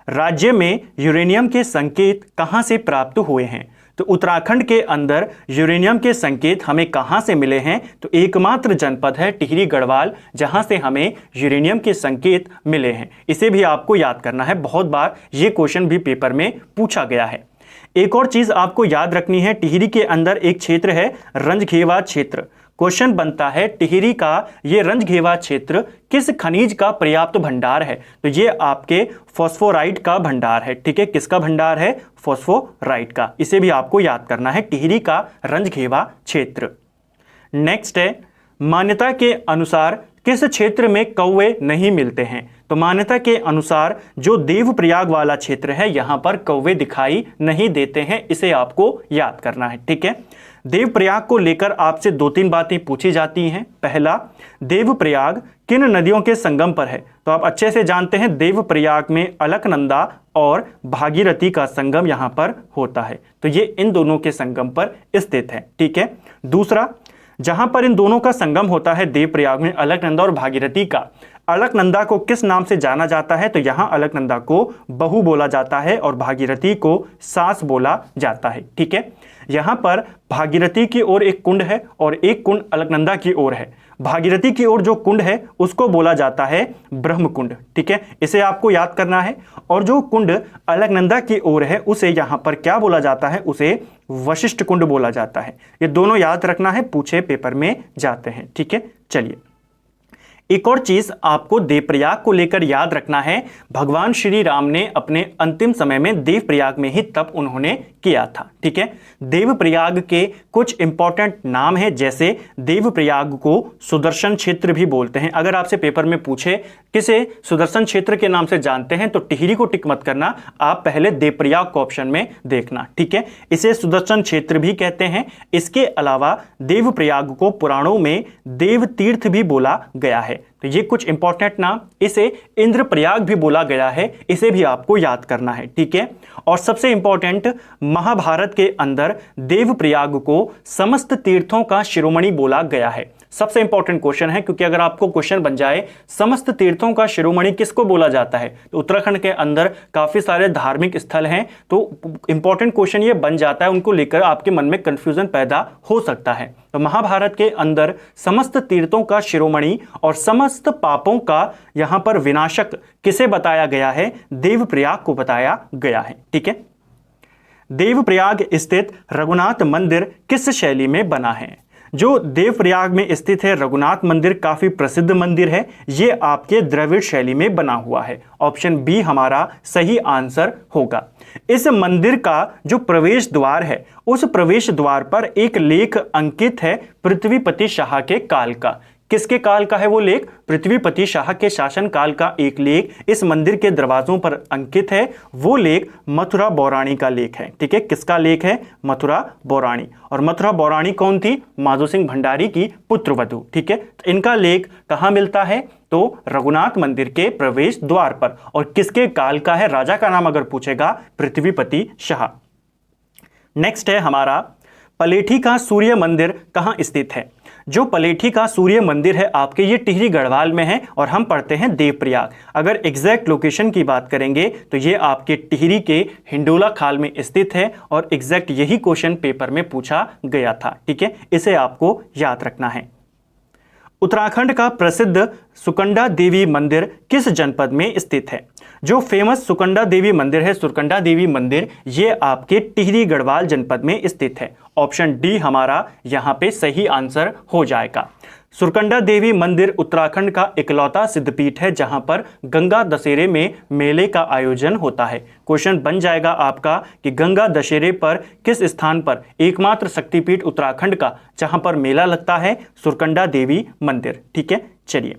राज्य में यूरेनियम के संकेत कहां से प्राप्त हुए हैं? तो उत्तराखंड के अंदर यूरेनियम के संकेत हमें कहां से मिले हैं? तो एकमात्र जनपद है टिहरी गढ़वाल जहां से हमें यूरेनियम के संकेत मिले हैं। इसे भी आपको याद करना है, बहुत बार ये क्वेश्चन भी पेपर में पूछा गया है। एक और चीज आपको याद रखनी है, टिहरी के अंदर एक क्षेत्र है रंजघेवा क्षेत्र। क्वेश्चन बनता है टिहरी का ये रंजघेवा क्षेत्र किस खनिज का पर्याप्त भंडार है? तो ये आपके फॉस्फोराइट का भंडार है। ठीक है, किसका भंडार है? फॉस्फोराइट का। इसे भी आपको याद करना है, टिहरी का रंजघेवा क्षेत्र। नेक्स्ट है, मान्यता के अनुसार किस क्षेत्र में कौवे नहीं मिलते हैं? तो मान्यता के अनुसार जो देवप्रयाग वाला क्षेत्र है यहां पर कौवे दिखाई नहीं देते हैं। इसे आपको याद करना है। ठीक है, देवप्रयाग को लेकर आपसे 2-3 बातें पूछी जाती हैं। पहला, देवप्रयाग किन नदियों के संगम पर है? तो आप अच्छे से जानते हैं देवप्रयाग में अलकनंदा और भागीरथी का संगम यहां पर होता है, तो ये इन दोनों के संगम पर स्थित है। ठीक है। दूसरा, जहां पर इन दोनों का संगम होता है देवप्रयाग में, अलकनंदा और भागीरथी का, अलकनंदा को किस नाम से जाना जाता है? तो यहां अलकनंदा को बहु बोला जाता है और भागीरथी को सास बोला जाता है। ठीक है। यहां पर भागीरथी की ओर एक कुंड है और एक कुंड अलकनंदा की ओर है। भागीरथी की ओर जो कुंड है उसको बोला जाता है ब्रह्म कुंड। ठीक है, इसे आपको याद करना है। और जो कुंड अलकनंदा की ओर है उसे यहां पर क्या बोला जाता है? उसे वशिष्ठ कुंड बोला जाता है। ये दोनों याद रखना है, पूछे पेपर में जाते हैं। ठीक है। चलिए, एक और चीज आपको देवप्रयाग को लेकर याद रखना है, भगवान श्री राम ने अपने अंतिम समय में देवप्रयाग में ही तप उन्होंने किया था। ठीक है। देवप्रयाग के कुछ इंपॉर्टेंट नाम हैं, जैसे देवप्रयाग को सुदर्शन क्षेत्र भी बोलते हैं। अगर आपसे पेपर में पूछे किसे सुदर्शन क्षेत्र के नाम से जानते हैं तो टिहरी को टिक मत करना, आप पहले देवप्रयाग को ऑप्शन में देखना। ठीक है, इसे सुदर्शन क्षेत्र भी कहते हैं। इसके अलावा देवप्रयाग को पुराणों में देव तीर्थ भी बोला गया है। तो ये कुछ इंपॉर्टेंट नाम, इसे इंद्रप्रयाग भी बोला गया है, इसे भी आपको याद करना है। ठीक है। और सबसे इंपॉर्टेंट, महाभारत के अंदर देवप्रयाग को समस्त तीर्थों का शिरोमणि बोला गया है। सबसे इंपॉर्टेंट क्वेश्चन है, क्योंकि अगर आपको क्वेश्चन बन जाए समस्त तीर्थों का शिरोमणि किसको बोला जाता है, तो उत्तराखंड के अंदर काफी सारे धार्मिक स्थल हैं, तो इंपॉर्टेंट क्वेश्चन ये बन जाता है, उनको लेकर आपके मन में कंफ्यूजन पैदा हो सकता है। तो महाभारत के अंदर समस्त तीर्थों का शिरोमणि और समस्त पापों का यहां पर विनाशक किसे बताया गया है? देवप्रयाग को बताया गया है। ठीक है। देवप्रयाग स्थित रघुनाथ मंदिर किस शैली में बना है? जो देवप्रयाग में स्थित है रघुनाथ मंदिर काफी प्रसिद्ध मंदिर है, ये आपके द्रविड़ शैली में बना हुआ है। ऑप्शन बी हमारा सही आंसर होगा। इस मंदिर का जो प्रवेश द्वार है, उस प्रवेश द्वार पर एक लेख अंकित है पृथ्वीपति शाह के काल का। किसके काल का है वो लेख? पृथ्वीपति शाह के शासन काल का एक लेख इस मंदिर के दरवाजों पर अंकित है। वो लेख मथुरा बौराणी का लेख है। ठीक है, किसका लेख है? मथुरा बौराणी। और मथुरा बौराणी कौन थी? माधो सिंह भंडारी की पुत्रवधू। ठीक है, तो इनका लेख कहां मिलता है? तो रघुनाथ मंदिर के प्रवेश द्वार पर। और किसके काल का है? राजा का नाम अगर पूछेगा, पृथ्वीपति शाह। नेक्स्ट है हमारा, पलेठी का सूर्य मंदिर कहां स्थित है? जो पलेठी का सूर्य मंदिर है आपके, ये टिहरी गढ़वाल में है और हम पढ़ते हैं देवप्रयाग। अगर एग्जैक्ट लोकेशन की बात करेंगे तो ये आपके टिहरी के हिंडोला खाल में स्थित है और एग्जैक्ट यही क्वेश्चन पेपर में पूछा गया था। ठीक है, इसे आपको याद रखना है। उत्तराखंड का प्रसिद्ध सुकंडा देवी मंदिर किस जनपद में स्थित है? जो फेमस सुकंडा देवी मंदिर है, सुरकंडा देवी मंदिर, ये आपके टिहरी गढ़वाल जनपद में स्थित है। ऑप्शन डी हमारा यहां पे सही आंसर हो जाएगा। सुरकंडा देवी मंदिर उत्तराखंड का इकलौता सिद्धपीठ है जहां पर गंगा दशहरे में मेले का आयोजन होता है। क्वेश्चन बन जाएगा आपका कि गंगा दशहरे पर किस स्थान पर एकमात्र शक्तिपीठ उत्तराखंड का जहां पर मेला लगता है? सुरकंडा देवी मंदिर। ठीक है, चलिए,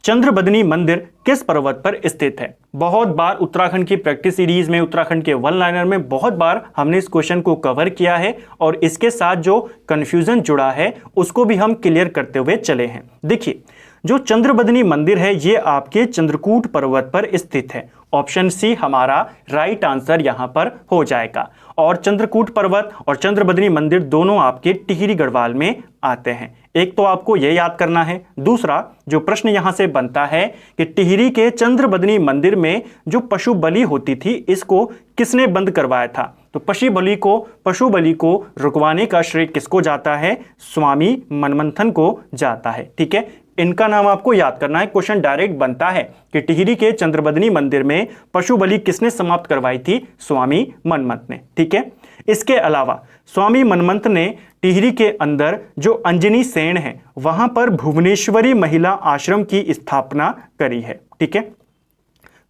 चंद्रबदनी मंदिर किस पर्वत पर स्थित है? बहुत बार उत्तराखंड की प्रैक्टिस सीरीज में, उत्तराखंड के वन लाइनर में बहुत बार हमने इस क्वेश्चन को कवर किया है और इसके साथ जो कंफ्यूजन जुड़ा है उसको भी हम क्लियर करते हुए चले हैं। देखिए, जो चंद्रबदनी मंदिर है ये आपके चंद्रकूट पर्वत पर स्थित है। ऑप्शन सी हमारा राइट आंसर यहां पर हो जाएगा। और चंद्रकूट पर्वत और चंद्रबदनी मंदिर दोनों आपके टिहरी गढ़वाल में आते हैं। एक तो आपको यह याद करना है। दूसरा जो प्रश्न यहां से बनता है कि टिहरी के चंद्रबदनी मंदिर में जो पशु बलि होती थी, इसको किसने बंद करवाया था? तो पशु बलि को रुकवाने का श्रेय किसको जाता है? स्वामी मनमंथन को जाता है। ठीक है, इनका नाम आपको याद करना है। क्वेश्चन डायरेक्ट बनता है कि टिहरी के चंद्रबदनी मंदिर में पशु बलि किसने समाप्त करवाई थी? स्वामी मनमंथ ने। ठीक है, इसके अलावा स्वामी मनमंथ ने टिहरी के अंदर जो अंजनी सेन है वहां पर भुवनेश्वरी महिला आश्रम की स्थापना करी है। ठीक है,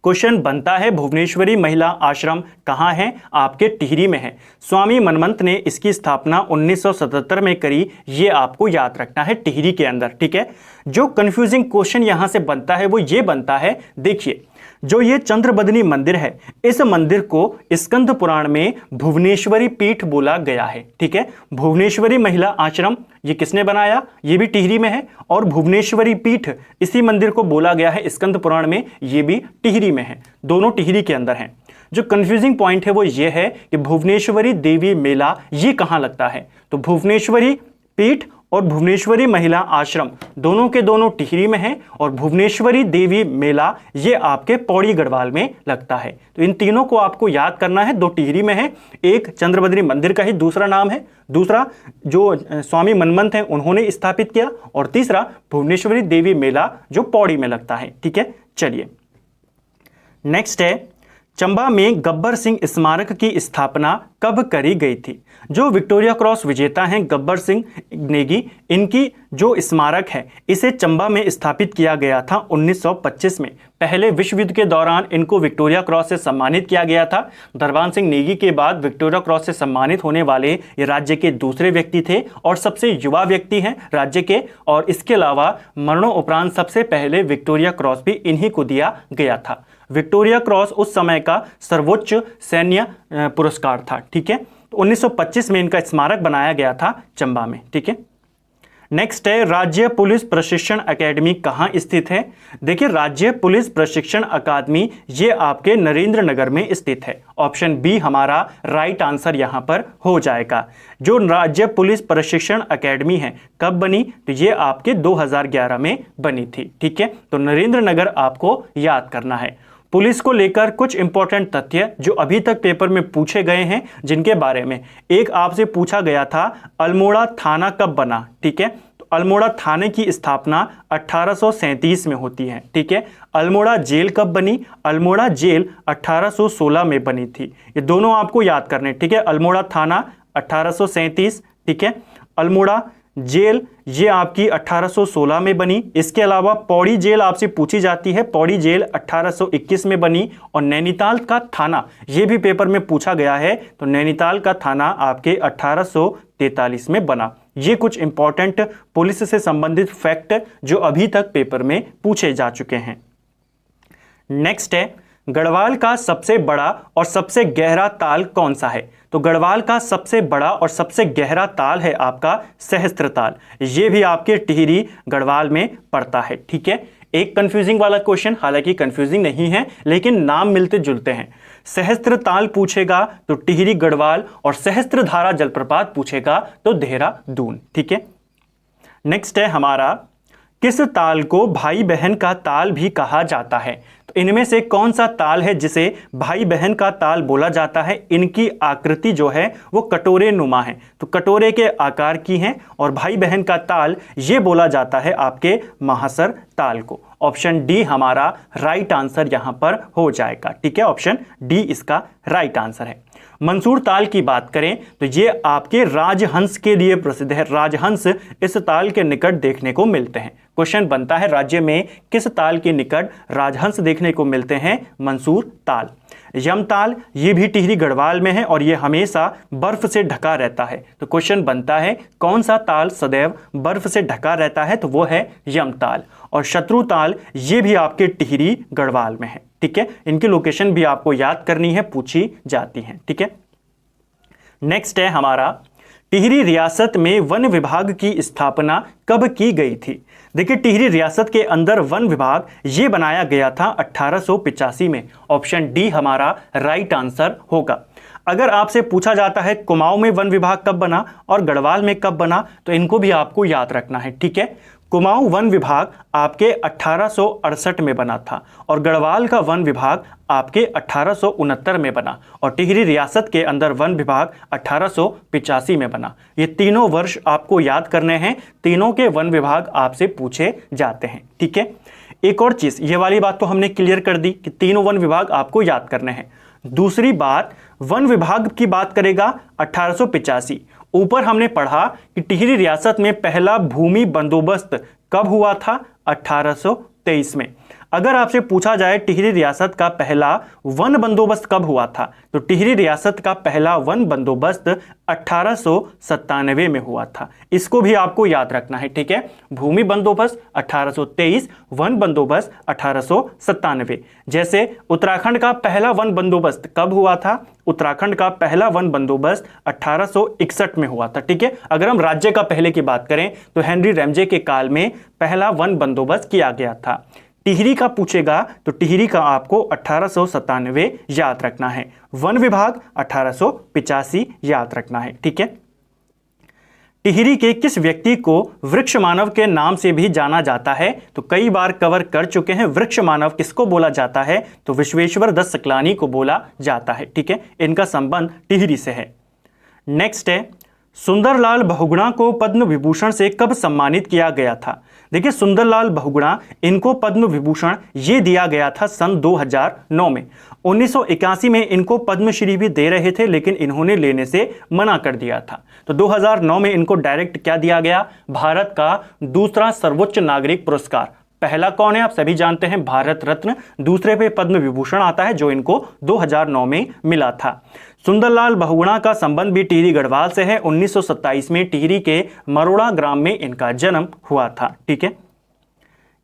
क्वेश्चन बनता है भुवनेश्वरी महिला आश्रम कहां है? आपके टिहरी में है। स्वामी मनमंथ ने इसकी स्थापना 1977 में करी, ये आपको याद रखना है, टिहरी के अंदर। ठीक है, जो कंफ्यूजिंग क्वेश्चन यहां से बनता है वो ये बनता है, देखिए जो ये चंद्रबदनी मंदिर है, इस मंदिर को स्कंद पुराण में भुवनेश्वरी पीठ बोला गया है। ठीक है, भुवनेश्वरी महिला आश्रम ये किसने बनाया, ये भी टिहरी में है, और भुवनेश्वरी पीठ इसी मंदिर को बोला गया है स्कंद पुराण में, ये भी टिहरी में है, दोनों टिहरी के अंदर हैं। जो कंफ्यूजिंग पॉइंट है वो ये है कि भुवनेश्वरी देवी मेला ये कहां लगता है, तो भुवनेश्वरी पीठ और भुवनेश्वरी महिला आश्रम दोनों के दोनों टिहरी में है, और भुवनेश्वरी देवी मेला ये आपके पौड़ी गढ़वाल में लगता है। तो इन तीनों को आपको याद करना है, दो टिहरी में है, एक चंद्रबदनी मंदिर का ही दूसरा नाम है, दूसरा जो स्वामी मनमंत हैं उन्होंने स्थापित किया, और तीसरा भुवनेश्वरी देवी मेला जो पौड़ी में लगता है। ठीक है, चलिए नेक्स्ट है, चंबा में गब्बर सिंह स्मारक की स्थापना कब करी गई थी। जो विक्टोरिया क्रॉस विजेता हैं गब्बर सिंह नेगी, इनकी जो स्मारक है इसे चंबा में स्थापित किया गया था 1925 में। पहले विश्व युद्ध के दौरान इनको विक्टोरिया क्रॉस से सम्मानित किया गया था। दरबान सिंह नेगी के बाद विक्टोरिया क्रॉस से सम्मानित होने वाले ये राज्य के दूसरे व्यक्ति थे और सबसे युवा व्यक्ति हैं राज्य के, और इसके अलावा मरणोपरांत सबसे पहले विक्टोरिया क्रॉस भी इन्हीं को दिया गया था। विक्टोरिया क्रॉस उस समय का सर्वोच्च सैन्य पुरस्कार था। ठीक है, तो 1925 में इनका स्मारक बनाया गया था चंबा में। ठीक है, नेक्स्ट है, राज्य पुलिस प्रशिक्षण अकेडमी कहाँ स्थित है। देखिए राज्य पुलिस प्रशिक्षण अकादमी ये आपके नरेंद्र नगर में स्थित है। ऑप्शन बी हमारा राइट आंसर यहां पर हो जाएगा। जो राज्य पुलिस प्रशिक्षण अकेडमी है कब बनी, तो ये आपके 2011 में बनी थी। ठीक है, तो नरेंद्र नगर आपको याद करना है। पुलिस को लेकर कुछ इंपॉर्टेंट तथ्य जो अभी तक पेपर में पूछे गए हैं, जिनके बारे में एक आपसे पूछा गया था, अल्मोड़ा थाना कब बना। ठीक है, तो अल्मोड़ा थाने की स्थापना 1837 में होती है। ठीक है, अल्मोड़ा जेल कब बनी, अल्मोड़ा जेल 1816 में बनी थी। ये दोनों आपको याद करने। ठीक है, अल्मोड़ा थाना 1837, ठीक है, अल्मोड़ा जेल ये आपकी 1816 में बनी। इसके अलावा पौड़ी जेल आपसे पूछी जाती है, पौड़ी जेल 1821 में बनी, और नैनीताल का थाना ये भी पेपर में पूछा गया है, तो नैनीताल का थाना आपके 1843 में बना। ये कुछ इंपॉर्टेंट पुलिस से संबंधित फैक्ट जो अभी तक पेपर में पूछे जा चुके हैं। नेक्स्ट है, गढ़वाल का सबसे बड़ा और सबसे गहरा ताल कौन सा है। तो गढ़वाल का सबसे बड़ा और सबसे गहरा ताल है आपका सहस्त्र ताल। ये भी आपके टिहरी गढ़वाल में पड़ता है। ठीक है, एक कंफ्यूजिंग वाला क्वेश्चन, हालांकि कंफ्यूजिंग नहीं है लेकिन नाम मिलते जुलते हैं। सहस्त्र ताल पूछेगा तो टिहरी गढ़वाल, और सहस्त्रधारा जलप्रपात पूछेगा तो देहरादून। ठीक है, नेक्स्ट है हमारा, किस ताल को भाई बहन का ताल भी कहा जाता है। तो इनमें से कौन सा ताल है जिसे भाई बहन का ताल बोला जाता है। इनकी आकृति जो है वो कटोरे नुमा है, तो कटोरे के आकार की है, और भाई बहन का ताल ये बोला जाता है आपके महासर ताल को। ऑप्शन डी हमारा राइट आंसर यहां पर हो जाएगा। ठीक है, ऑप्शन डी इसका राइट आंसर है। मंसूर ताल की बात करें तो ये आपके राजहंस के लिए प्रसिद्ध है। राजहंस इस ताल के निकट देखने को मिलते हैं। क्वेश्चन बनता है, राज्य में किस ताल के निकट राजहंस देखने को मिलते हैं। मंसूर ताल। यमताल ये भी टिहरी गढ़वाल में है और ये हमेशा बर्फ से ढका रहता है। तो क्वेश्चन बनता है, कौन सा ताल सदैव बर्फ से ढका रहता है, तो वो है यमताल। और शत्रुताल ये भी आपके टिहरी गढ़वाल में है। ठीक है, इनकी लोकेशन भी आपको याद करनी है, पूछी जाती है। ठीक है, नेक्स्ट है हमारा, टिहरी रियासत में वन विभाग की स्थापना कब की गई थी। देखिए टिहरी रियासत के अंदर वन विभाग ये बनाया गया था 1885 में। ऑप्शन डी हमारा राइट आंसर होगा। अगर आपसे पूछा जाता है कुमाऊं में वन विभाग कब बना और गढ़वाल में कब बना, तो इनको भी आपको याद रखना है। ठीक है, कुमाऊं वन विभाग आपके 1868 में बना था और गढ़वाल का वन विभाग आपके 1869 में बना, और टिहरी रियासत के अंदर वन विभाग 1885 में बना। ये तीनों वर्ष आपको याद करने हैं, तीनों के वन विभाग आपसे पूछे जाते हैं। ठीक है, एक और चीज, ये वाली बात तो हमने क्लियर कर दी कि तीनों वन विभाग आपको याद करने हैं। दूसरी बात, वन विभाग की बात करेगा 1885। ऊपर हमने पढ़ा कि टिहरी रियासत में पहला भूमि बंदोबस्त कब हुआ था, 1823 में। अगर आपसे पूछा जाए टिहरी रियासत का पहला वन बंदोबस्त कब हुआ था, तो टिहरी रियासत का पहला वन बंदोबस्त 1897 में हुआ था। इसको भी आपको याद रखना है, ठीक है। भूमि बंदोबस्त 1823, वन बंदोबस्त 1897। जैसे उत्तराखंड का पहला वन बंदोबस्त कब हुआ था, उत्तराखंड का पहला वन बंदोबस्त 1861 में हुआ था, ठीक है। अगर हम राज्य का पहले की बात करें तो हेनरी रैमजे के काल में पहला वन बंदोबस्त किया गया था। टिहरी का पूछेगा तो टिहरी का आपको 1897 याद रखना है। वन विभाग 1885 याद रखना है, ठीक है। टिहरी के किस व्यक्ति को वृक्ष मानव के नाम से भी जाना जाता है, तो कई बार कवर कर चुके हैं। वृक्ष मानव किसको बोला जाता है, तो विश्वेश्वर दत्त सकलानी को बोला जाता है, ठीक है। इनका संबंध टिहरी से है। नेक्स्ट है, सुंदरलाल बहुगुणा को पद्म विभूषण से कब सम्मानित किया गया था। देखिए, सुंदरलाल बहुगुणा इनको पद्म विभूषण ये दिया गया था सन 2009 में। 1981 में इनको पद्मश्री भी दे रहे थे, लेकिन इन्होंने लेने से मना कर दिया था। तो 2009 में इनको डायरेक्ट क्या दिया गया, भारत का दूसरा सर्वोच्च नागरिक पुरस्कार। पहला कौन है, आप सभी जानते हैं, भारत रत्न। दूसरे पे पद्म विभूषण आता है, जो इनको 2009 में मिला था। सुंदरलाल बहुगुणा का संबंध भी टिहरी गढ़वाल से है। 1927 में टिहरी के मरोड़ा ग्राम में इनका जन्म हुआ था, ठीक है।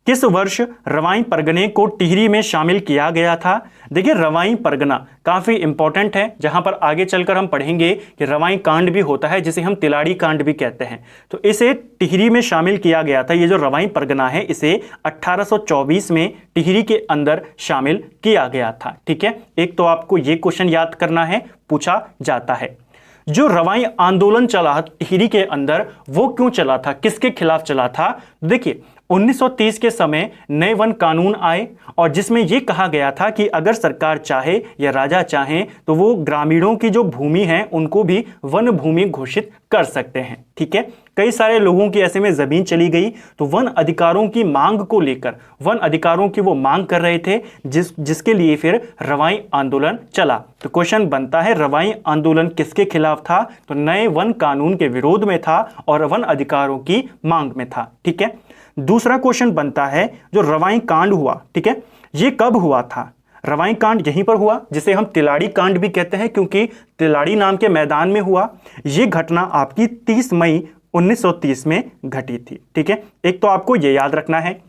किस वर्ष रवाई परगने को टिहरी में शामिल किया गया था। देखिए, रवाई परगना काफ़ी इंपॉर्टेंट है, जहां पर आगे चलकर हम पढ़ेंगे कि रवाई कांड भी होता है, जिसे हम तिलाड़ी कांड भी कहते हैं। तो इसे टिहरी में शामिल किया गया था। ये जो रवाई परगना है, इसे 1824 में टिहरी के अंदर शामिल किया गया था, ठीक है। एक तो आपको ये क्वेश्चन याद करना है, पूछा जाता है। जो रवाई आंदोलन चला टिहरी के अंदर, वो क्यों चला था, किसके खिलाफ चला था। देखिए, 1930 के समय नए वन कानून आए, और जिसमें यह कहा गया था कि अगर सरकार चाहे या राजा चाहें तो वो ग्रामीणों की जो भूमि है उनको भी वन भूमि घोषित कर सकते हैं, ठीक है। कई सारे लोगों की ऐसे में जमीन चली गई, तो वन अधिकारों की मांग को लेकर वन अधिकारों की वो मांग कर रहे थे, जिसके लिए फिर रवाई आंदोलन चला। तो क्वेश्चन बनता है, रवाई आंदोलन किसके खिलाफ था, तो नए वन कानून के विरोध में था और वन अधिकारों की मांग में था, ठीक है। दूसरा क्वेश्चन बनता है, जो रवाई कांड हुआ, ठीक है, ये कब हुआ था। रवाई कांड यहीं पर हुआ, जिसे हम तिलाड़ी कांड भी कहते हैं, क्योंकि तिलाड़ी नाम के मैदान में हुआ। ये घटना आपकी 30 मई 1930 में घटी थी, ठीक है। एक तो आपको ये याद रखना है।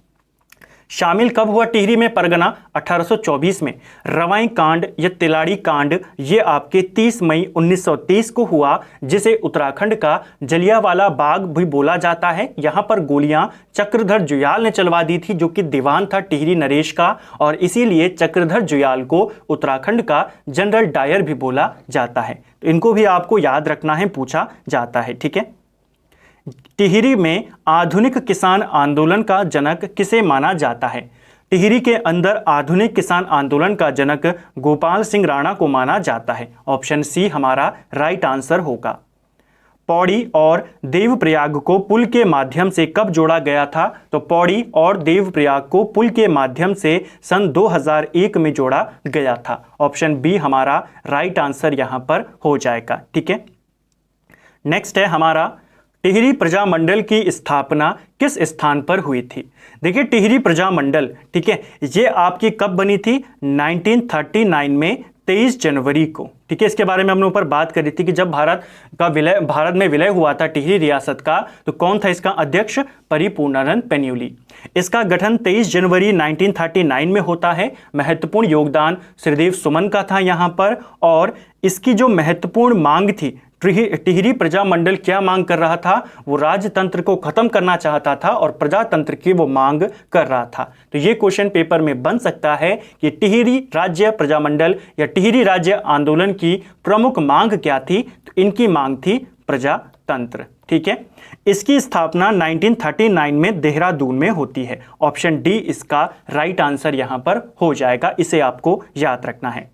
शामिल कब हुआ टिहरी में परगना, 1824 में। रवाई कांड या तिलाड़ी कांड ये आपके 30 मई 1930 को हुआ, जिसे उत्तराखंड का जलियांवाला बाग भी बोला जाता है। यहाँ पर गोलियां चक्रधर जुयाल ने चलवा दी थी, जो कि दीवान था टिहरी नरेश का, और इसीलिए चक्रधर जुयाल को उत्तराखंड का जनरल डायर भी बोला जाता है। तो इनको भी आपको याद रखना है, पूछा जाता है, ठीक है। टिहरी में आधुनिक किसान आंदोलन का जनक किसे माना जाता है। टिहरी के अंदर आधुनिक किसान आंदोलन का जनक गोपाल सिंह राणा को माना जाता है। ऑप्शन सी हमारा राइट आंसर होगा। पौड़ी और देवप्रयाग को पुल के माध्यम से कब जोड़ा गया था, तो पौड़ी और देवप्रयाग को पुल के माध्यम से सन 2001 में जोड़ा गया था। ऑप्शन बी हमारा राइट आंसर यहां पर हो जाएगा, ठीक है। नेक्स्ट है हमारा, टिहरी प्रजामंडल की स्थापना किस स्थान पर हुई थी। देखिए, टिहरी प्रजामंडल, ठीक है, ये आपकी कब बनी थी, 1939 में 23 जनवरी को, ठीक है। इसके बारे में हमने ऊपर बात करी थी कि जब भारत में विलय हुआ था टिहरी रियासत का, तो कौन था इसका अध्यक्ष, परिपूर्णानंद पेन्युली। इसका गठन 23 जनवरी 1939 में होता है। महत्वपूर्ण योगदान श्रीदेव सुमन का था यहाँ पर, और इसकी जो महत्वपूर्ण मांग थी, टिहरी प्रजामंडल क्या मांग कर रहा था, वो राजतंत्र को खत्म करना चाहता था और प्रजातंत्र की वो मांग कर रहा था। तो ये क्वेश्चन पेपर में बन सकता है कि टिहरी राज्य प्रजामंडल या टिहरी राज्य आंदोलन की प्रमुख मांग क्या थी, तो इनकी मांग थी प्रजातंत्र, ठीक है। इसकी स्थापना 1939 में देहरादून में होती है। ऑप्शन डी इसका राइट आंसर यहां पर हो जाएगा, इसे आपको याद रखना है।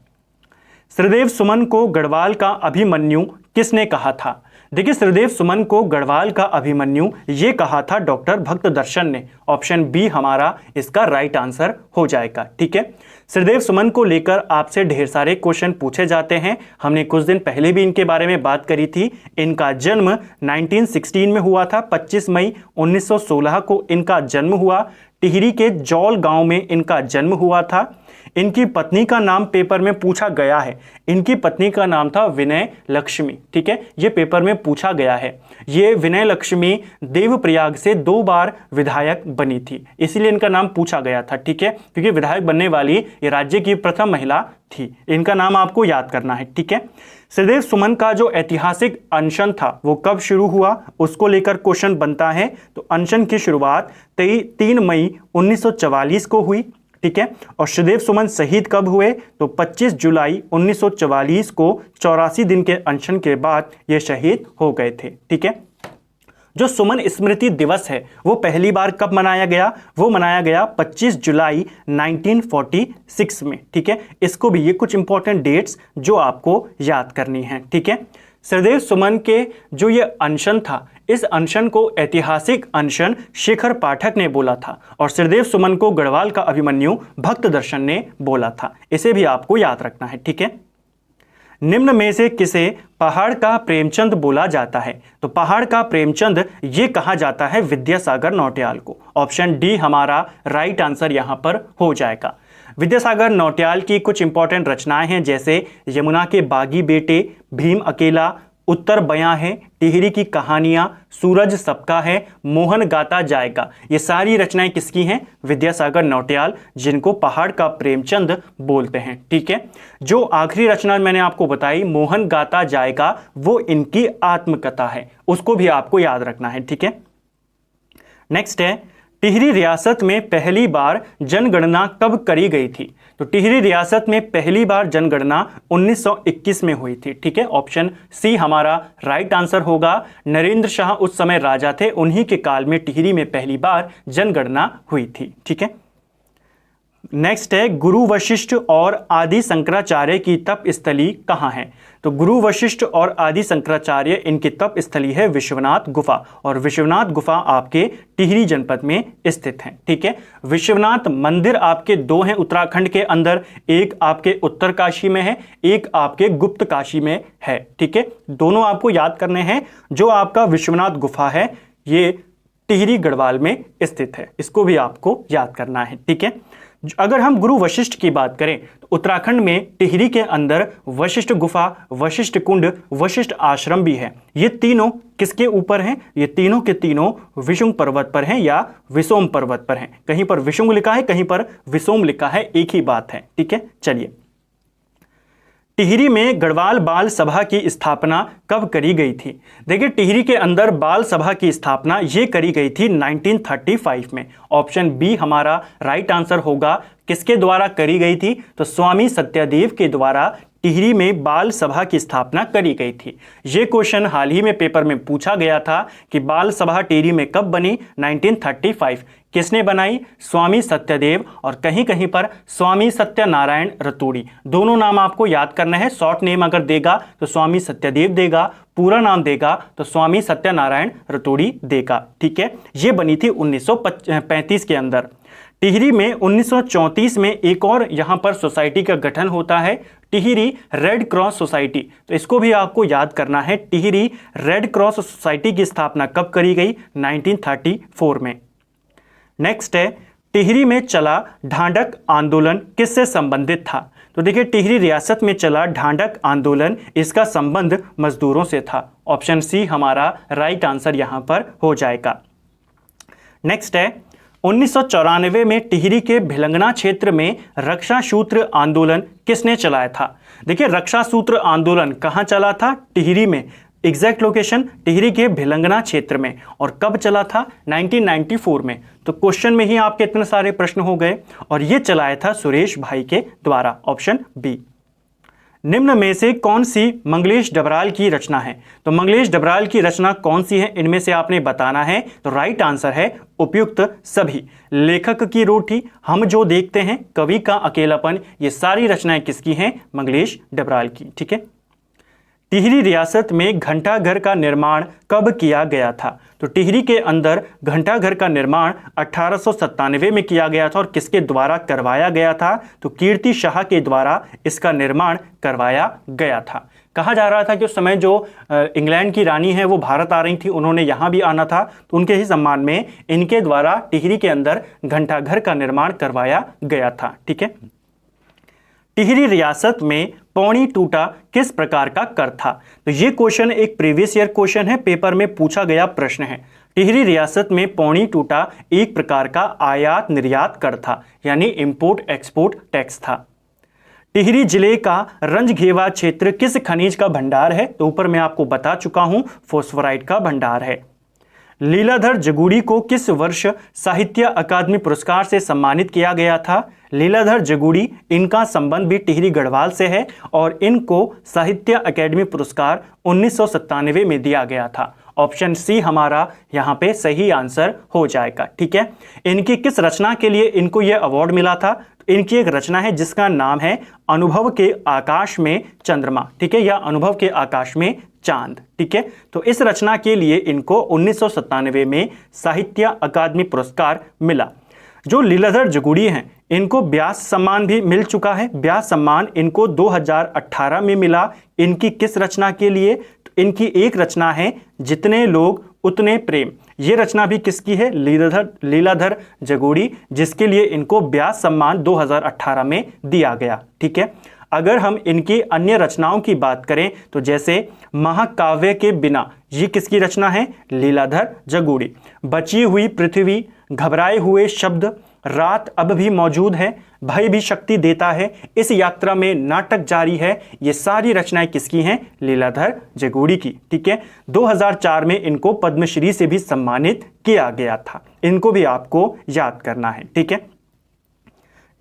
श्रीदेव सुमन को गढ़वाल का अभिमन्यु किसने कहा था। देखिए, श्रीदेव सुमन को गढ़वाल का अभिमन्यु ये कहा था डॉक्टर भक्तदर्शन ने। ऑप्शन बी हमारा इसका राइट आंसर हो जाएगा, ठीक है। श्रीदेव सुमन को लेकर आपसे ढेर सारे क्वेश्चन पूछे जाते हैं। हमने कुछ दिन पहले भी इनके बारे में बात करी थी। इनका जन्म 1916 में हुआ था। 25 मई 1916 को इनका जन्म हुआ। टिहरी के जौल गांव में इनका जन्म हुआ था। इनकी पत्नी का नाम पेपर में पूछा गया है। इनकी पत्नी का नाम था विनय लक्ष्मी। ठीक है, ये पेपर में पूछा गया है। ये विनय लक्ष्मी देवप्रयाग से 2 बार विधायक बनी थी, इसीलिए इनका नाम पूछा गया था। ठीक है, क्योंकि विधायक बनने वाली ये राज्य की प्रथम महिला थी। इनका नाम आपको याद करना है। ठीक है, श्रीदेव सुमन का जो ऐतिहासिक अनशन था वो कब शुरू हुआ, उसको लेकर क्वेश्चन बनता है। तो अनशन की शुरुआत 3 मई 1944 को हुई। ठीक है, और श्रीदेव सुमन शहीद कब हुए, तो 25 जुलाई 1944 को 84 दिन के अनशन के बाद ये शहीद हो गए थे। ठीक है, जो सुमन स्मृति दिवस है वो पहली बार कब मनाया गया, वो मनाया गया 25 जुलाई 1946 में। ठीक है, इसको भी, ये कुछ इंपॉर्टेंट डेट्स जो आपको याद करनी है। ठीक है, श्रीदेव सुमन के जो ये अनशन था, इस अनशन को ऐतिहासिक अनशन शेखर पाठक ने बोला था, और श्रीदेव सुमन को गढ़वाल का अभिमन्यु भक्त दर्शन ने बोला था। इसे भी आपको याद रखना है। ठीक है, निम्न में से किसे पहाड़ का प्रेमचंद बोला जाता है, तो पहाड़ का प्रेमचंद ये कहा जाता है विद्यासागर नौटियाल को। ऑप्शन डी हमारा राइट आंसर यहां पर हो जाएगा। विद्यासागर नौटियाल की कुछ इंपॉर्टेंट रचनाएं हैं, जैसे यमुना के बागी बेटे, भीम अकेला, उत्तर बयां है, टिहरी की कहानियां, सूरज सबका है, मोहन गाता जाएगा। ये सारी रचनाएं किसकी हैं, विद्यासागर नौटियाल, जिनको पहाड़ का प्रेमचंद बोलते हैं। ठीक है, जो आखिरी रचना मैंने आपको बताई मोहन गाता जाएगा, वो इनकी आत्मकथा है, उसको भी आपको याद रखना है। ठीक है, नेक्स्ट है, टिहरी रियासत में पहली बार जनगणना कब करी गई थी, तो टिहरी रियासत में पहली बार जनगणना 1921 में हुई थी। ठीक है, ऑप्शन सी हमारा राइट आंसर होगा। नरेंद्र शाह उस समय राजा थे, उन्हीं के काल में टिहरी में पहली बार जनगणना हुई थी। ठीक है, नेक्स्ट है, गुरु वशिष्ठ और आदि शंकराचार्य की तप स्थली कहाँ है, तो गुरु वशिष्ठ और आदि शंकराचार्य इनकी तप स्थली है विश्वनाथ गुफा, और विश्वनाथ गुफा आपके टिहरी जनपद में स्थित है। ठीक है, विश्वनाथ मंदिर आपके 2 हैं उत्तराखंड के अंदर, एक आपके उत्तर काशी में है, एक आपके गुप्त काशी में है। ठीक है, दोनों आपको याद करने हैं। जो आपका विश्वनाथ गुफा है ये टिहरी गढ़वाल में स्थित है, इसको भी आपको याद करना है। ठीक है, अगर हम गुरु वशिष्ठ की बात करें तो उत्तराखंड में टिहरी के अंदर वशिष्ठ गुफा, वशिष्ठ कुंड, वशिष्ठ आश्रम भी है। ये तीनों किसके ऊपर हैं, ये तीनों के तीनों विशुंग पर्वत पर हैं या विसोम पर्वत पर हैं। कहीं पर विशुंग लिखा है, कहीं पर विसोम लिखा है, एक ही बात है। ठीक है, चलिए, टिहरी में गढ़वाल बाल सभा की स्थापना कब करी गई थी, देखिए टिहरी के अंदर बाल सभा की स्थापना ये करी गई थी 1935 में। ऑप्शन बी हमारा राइट आंसर होगा। किसके द्वारा करी गई थी, तो स्वामी सत्यदेव के द्वारा टिहरी में बाल सभा की स्थापना करी गई थी। ये क्वेश्चन हाल ही में पेपर में पूछा गया था कि बाल सभा टिहरी में कब बनी, 1935। किसने बनाई, स्वामी सत्यदेव, और कहीं कहीं पर स्वामी सत्यनारायण रतूड़ी। दोनों नाम आपको याद करना है। शॉर्ट नेम अगर देगा तो स्वामी सत्यदेव देगा, पूरा नाम देगा तो स्वामी सत्यनारायण रतूड़ी देगा। ठीक है, ये बनी थी 1935 के अंदर। टिहरी में 1934 में एक और यहाँ पर सोसाइटी का गठन होता है, टिहरी रेड क्रॉस सोसाइटी। तो इसको भी आपको याद करना है। टिहरी रेड क्रॉस सोसाइटी की स्थापना कब करी गई, 1934 में। नेक्स्ट है, टिहरी में चला ढांढक आंदोलन किससे संबंधित था, तो देखिए टिहरी रियासत में चला ढांढक आंदोलन, इसका संबंध मजदूरों से था। ऑप्शन सी हमारा राइट आंसर यहां पर हो जाएगा। नेक्स्ट है, 1994 में टिहरी के भिलंगना क्षेत्र में रक्षा सूत्र आंदोलन किसने चलाया था। देखिए रक्षा सूत्र आंदोलन कहां चला था, टिहरी में। एग्जैक्ट लोकेशन टिहरी के भिलंगना क्षेत्र में, और कब चला था, 1994 में। तो क्वेश्चन में ही आपके इतने सारे प्रश्न हो गए, और ये चलाया था सुरेश भाई के द्वारा। Option B. निम्न में से कौन सी मंगलेश डबराल की रचना है, तो मंगलेश डबराल की रचना कौन सी है, इनमें से आपने बताना है। तो राइट आंसर है उपयुक्त सभी। लेखक की रोटी, हम जो देखते हैं, कवि का अकेलापन, ये सारी रचनाएं किसकी हैं, मंगलेश डबराल की। ठीक है, टिहरी रियासत में घंटाघर का निर्माण कब किया गया था, तो टिहरी के अंदर घंटाघर का निर्माण 1897 में किया गया था, और किसके द्वारा करवाया गया था, तो कीर्ति शाह के द्वारा इसका निर्माण करवाया गया था। कहा जा रहा था कि उस समय जो इंग्लैंड की रानी है वो भारत आ रही थी, उन्होंने यहाँ भी आना था, तो उनके ही सम्मान में इनके द्वारा टिहरी के अंदर घंटाघर का निर्माण करवाया गया था। ठीक है। टिहरी रियासत में पौनी टूटा किस प्रकार का कर था? तो ये क्वेश्चन एक प्रीवियस ईयर क्वेश्चन है, पेपर में पूछा गया प्रश्न है। टिहरी रियासत में पौनी टूटा एक प्रकार का आयात निर्यात कर था, यानी इंपोर्ट एक्सपोर्ट टैक्स था। टिहरी जिले का रंजघेवा क्षेत्र किस खनिज का भंडार है? तो ऊपर मैं आपको बता चुका हूं, फोस्फोराइट का भंडार है। लीलाधर जगूड़ी को किस वर्ष साहित्य अकादमी पुरस्कार से सम्मानित किया गया था? लीलाधर जगूड़ी, इनका संबंध भी टिहरी गढ़वाल से है और इनको साहित्य अकादमी पुरस्कार 1997 में दिया गया था। ऑप्शन सी हमारा यहाँ पे सही आंसर हो जाएगा। ठीक है। इनकी किस रचना के लिए इनको यह अवार्ड मिला था? इनकी एक रचना है जिसका नाम है अनुभव के आकाश में चंद्रमा। ठीक है, या अनुभव के आकाश में चांद। ठीक है, तो इस रचना के लिए इनको 1997 में साहित्य अकादमी पुरस्कार मिला। जो लीलाधर जगूड़ी हैं, इनको व्यास सम्मान भी मिल चुका है। व्यास सम्मान इनको 2018 में मिला। इनकी किस रचना के लिए? तो इनकी एक रचना है जितने लोग उतने प्रेम। ये रचना भी किसकी है? लीलाधर जगूड़ी, जिसके लिए इनको व्यास सम्मान 2018 में दिया गया। ठीक है। अगर हम इनकी अन्य रचनाओं की बात करें तो जैसे महाकाव्य के बिना, ये किसकी रचना है? लीलाधर जगूड़ी। बची हुई पृथ्वी, घबराए हुए शब्द, रात अब भी मौजूद है, भय भी शक्ति देता है, इस यात्रा में नाटक जारी है, ये सारी रचनाएं किसकी हैं? लीलाधर जगूड़ी की। ठीक है। 2004 में इनको पद्मश्री से भी सम्मानित किया गया था। इनको भी आपको याद करना है। ठीक है।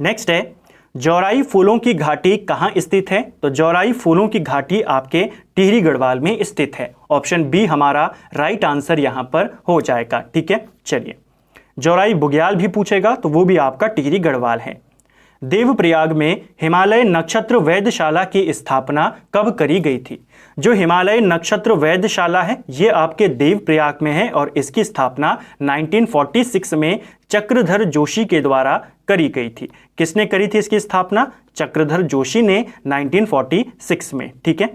नेक्स्ट है, जौराई फूलों की घाटी कहाँ स्थित है? तो जौराई फूलों की घाटी आपके टिहरी गढ़वाल में स्थित है। ऑप्शन बी हमारा राइट आंसर यहां पर हो जाएगा। ठीक है। चलिए, जौराई बुग्याल भी पूछेगा तो वो भी आपका टिहरी गढ़वाल है। देवप्रयाग में हिमालय नक्षत्र वैधशाला की स्थापना कब करी गई थी? जो हिमालय नक्षत्र वैधशाला है ये आपके देवप्रयाग में है और इसकी स्थापना 1946 में चक्रधर जोशी के द्वारा करी गई थी। किसने करी थी इसकी स्थापना? चक्रधर जोशी ने 1946 में। ठीक है।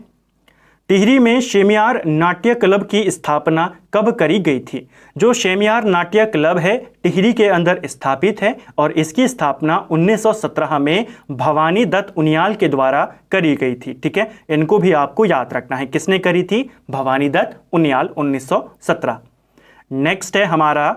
टिहरी में शेमियार नाट्य क्लब की स्थापना कब करी गई थी? जो शेमियार नाट्य क्लब है टिहरी के अंदर स्थापित है और इसकी स्थापना 1917 में भवानी दत्त उनियाल के द्वारा करी गई थी। ठीक है, इनको भी आपको याद रखना है। किसने करी थी? भवानी दत्त उनियाल, 1917। नेक्स्ट है हमारा,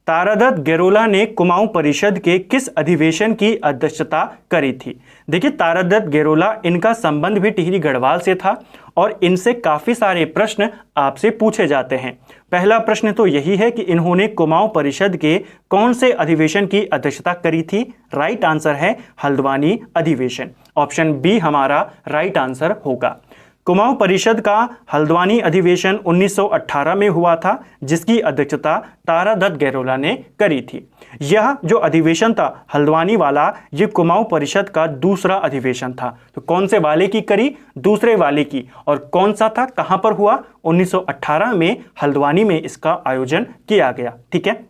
तारादत्त गेरोला ने कुमाऊं परिषद के किस अधिवेशन की अध्यक्षता करी थी? देखिए, तारादत्त गेरोला, इनका संबंध भी टिहरी गढ़वाल से था और इनसे काफ़ी सारे प्रश्न आपसे पूछे जाते हैं। पहला प्रश्न तो यही है कि इन्होंने कुमाऊं परिषद के कौन से अधिवेशन की अध्यक्षता करी थी? राइट आंसर है हल्द्वानी अधिवेशन। ऑप्शन बी हमारा राइट आंसर होगा। कुमाऊं परिषद का हल्द्वानी अधिवेशन 1918 में हुआ था, जिसकी अध्यक्षता तारादत्त गेरोला ने करी थी। यह जो अधिवेशन था हल्द्वानी वाला, ये कुमाऊं परिषद का दूसरा अधिवेशन था। तो कौन से वाले की करी? दूसरे वाले की। और कौन सा था, कहां पर हुआ? 1918 में हल्द्वानी में इसका आयोजन किया गया। ठीक है।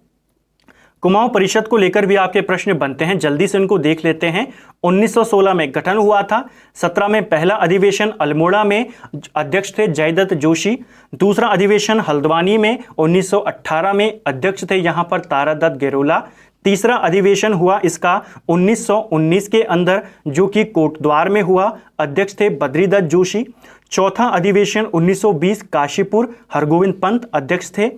कुमाऊं परिषद को लेकर भी आपके प्रश्न बनते हैं, जल्दी से उनको देख लेते हैं। 1916 में गठन हुआ था। 17 में पहला अधिवेशन अल्मोड़ा में, अध्यक्ष थे जयदत्त जोशी। दूसरा अधिवेशन हल्द्वानी में 1918 में, अध्यक्ष थे यहां पर तारादत्त गेरोला। तीसरा अधिवेशन हुआ इसका 1919 के अंदर, जो कि कोटद्वार में हुआ, अध्यक्ष थे बद्रीदत्त जोशी। चौथा अधिवेशन 1920 काशीपुर, हरगोविंद पंत अध्यक्ष थे।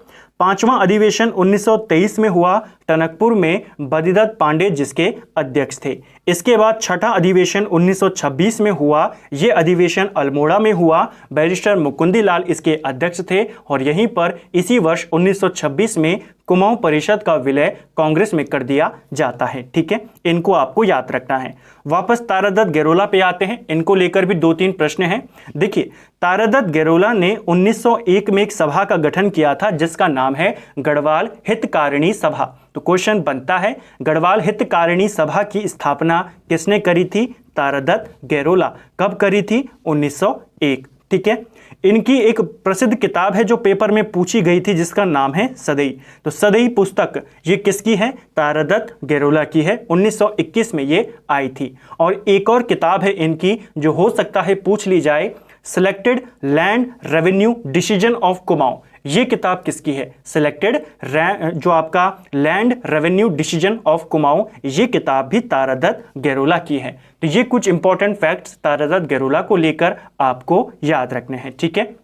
पांचवां अधिवेशन 1923 में हुआ टनकपुर में, बद्रीदत्त पांडे जिसके अध्यक्ष थे। इसके बाद छठा अधिवेशन 1926 में हुआ, ये अधिवेशन अल्मोड़ा में हुआ, बैरिस्टर मुकुंदी लाल इसके अध्यक्ष थे। और यहीं पर इसी वर्ष 1926 में कुमाऊं परिषद का विलय कांग्रेस में कर दिया जाता है। ठीक है, इनको आपको याद रखना है। वापस तारादत्त गेरोला पे आते हैं, इनको लेकर भी 2-3 प्रश्न हैं। देखिए, तारादत्त गेरोला ने 1901 में एक सभा का गठन किया था जिसका नाम है गढ़वाल हितकारिणी सभा। तो क्वेश्चन बनता है, गढ़वाल हितकारिणी सभा की स्थापना किसने करी थी? तारादत्त गेरोला। कब करी थी? 1901। ठीक है। इनकी एक प्रसिद्ध किताब है जो पेपर में पूछी गई थी, जिसका नाम है सदई। तो सदई पुस्तक ये किसकी है? तारादत्त गेरोला की है। 1921 में ये आई थी। और एक और किताब है इनकी जो हो सकता है पूछ ली जाए, selected land revenue decision of Kumaon, ये किताब किसकी है? सिलेक्टेड जो आपका land revenue decision of Kumaon, ये किताब भी तारादत्त गैरोला की है। तो ये कुछ इंपॉर्टेंट फैक्ट्स तारादत्त गैरोला को लेकर आपको याद रखने हैं, ठीक है।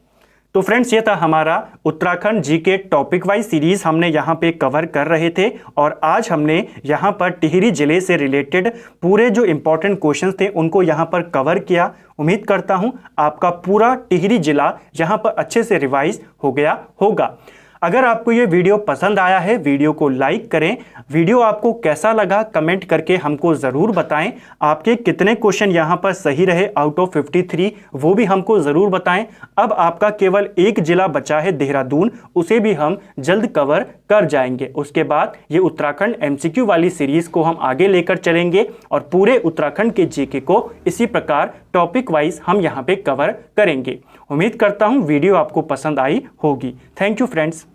तो फ्रेंड्स, ये था हमारा Uttarakhand GK topic wise series हमने यहाँ पे कवर कर रहे थे, और आज हमने यहाँ पर टिहरी जिले से रिलेटेड पूरे जो इंपॉर्टेंट क्वेश्चंस थे उनको यहाँ पर कवर किया। उम्मीद करता हूँ आपका पूरा टिहरी जिला यहाँ पर अच्छे से रिवाइज हो गया होगा। अगर आपको ये वीडियो पसंद आया है, वीडियो को लाइक करें। वीडियो आपको कैसा लगा कमेंट करके हमको ज़रूर बताएं। आपके कितने क्वेश्चन यहाँ पर सही रहे आउट ऑफ 53, वो भी हमको ज़रूर बताएं। अब आपका केवल एक जिला बचा है देहरादून, उसे भी हम जल्द कवर कर जाएंगे। उसके बाद ये उत्तराखंड MCQ वाली सीरीज़ को हम आगे लेकर चलेंगे और पूरे उत्तराखंड के जीके को इसी प्रकार टॉपिक वाइज हम यहाँ पे कवर करेंगे। उम्मीद करता हूँ वीडियो आपको पसंद आई होगी। Thank you friends.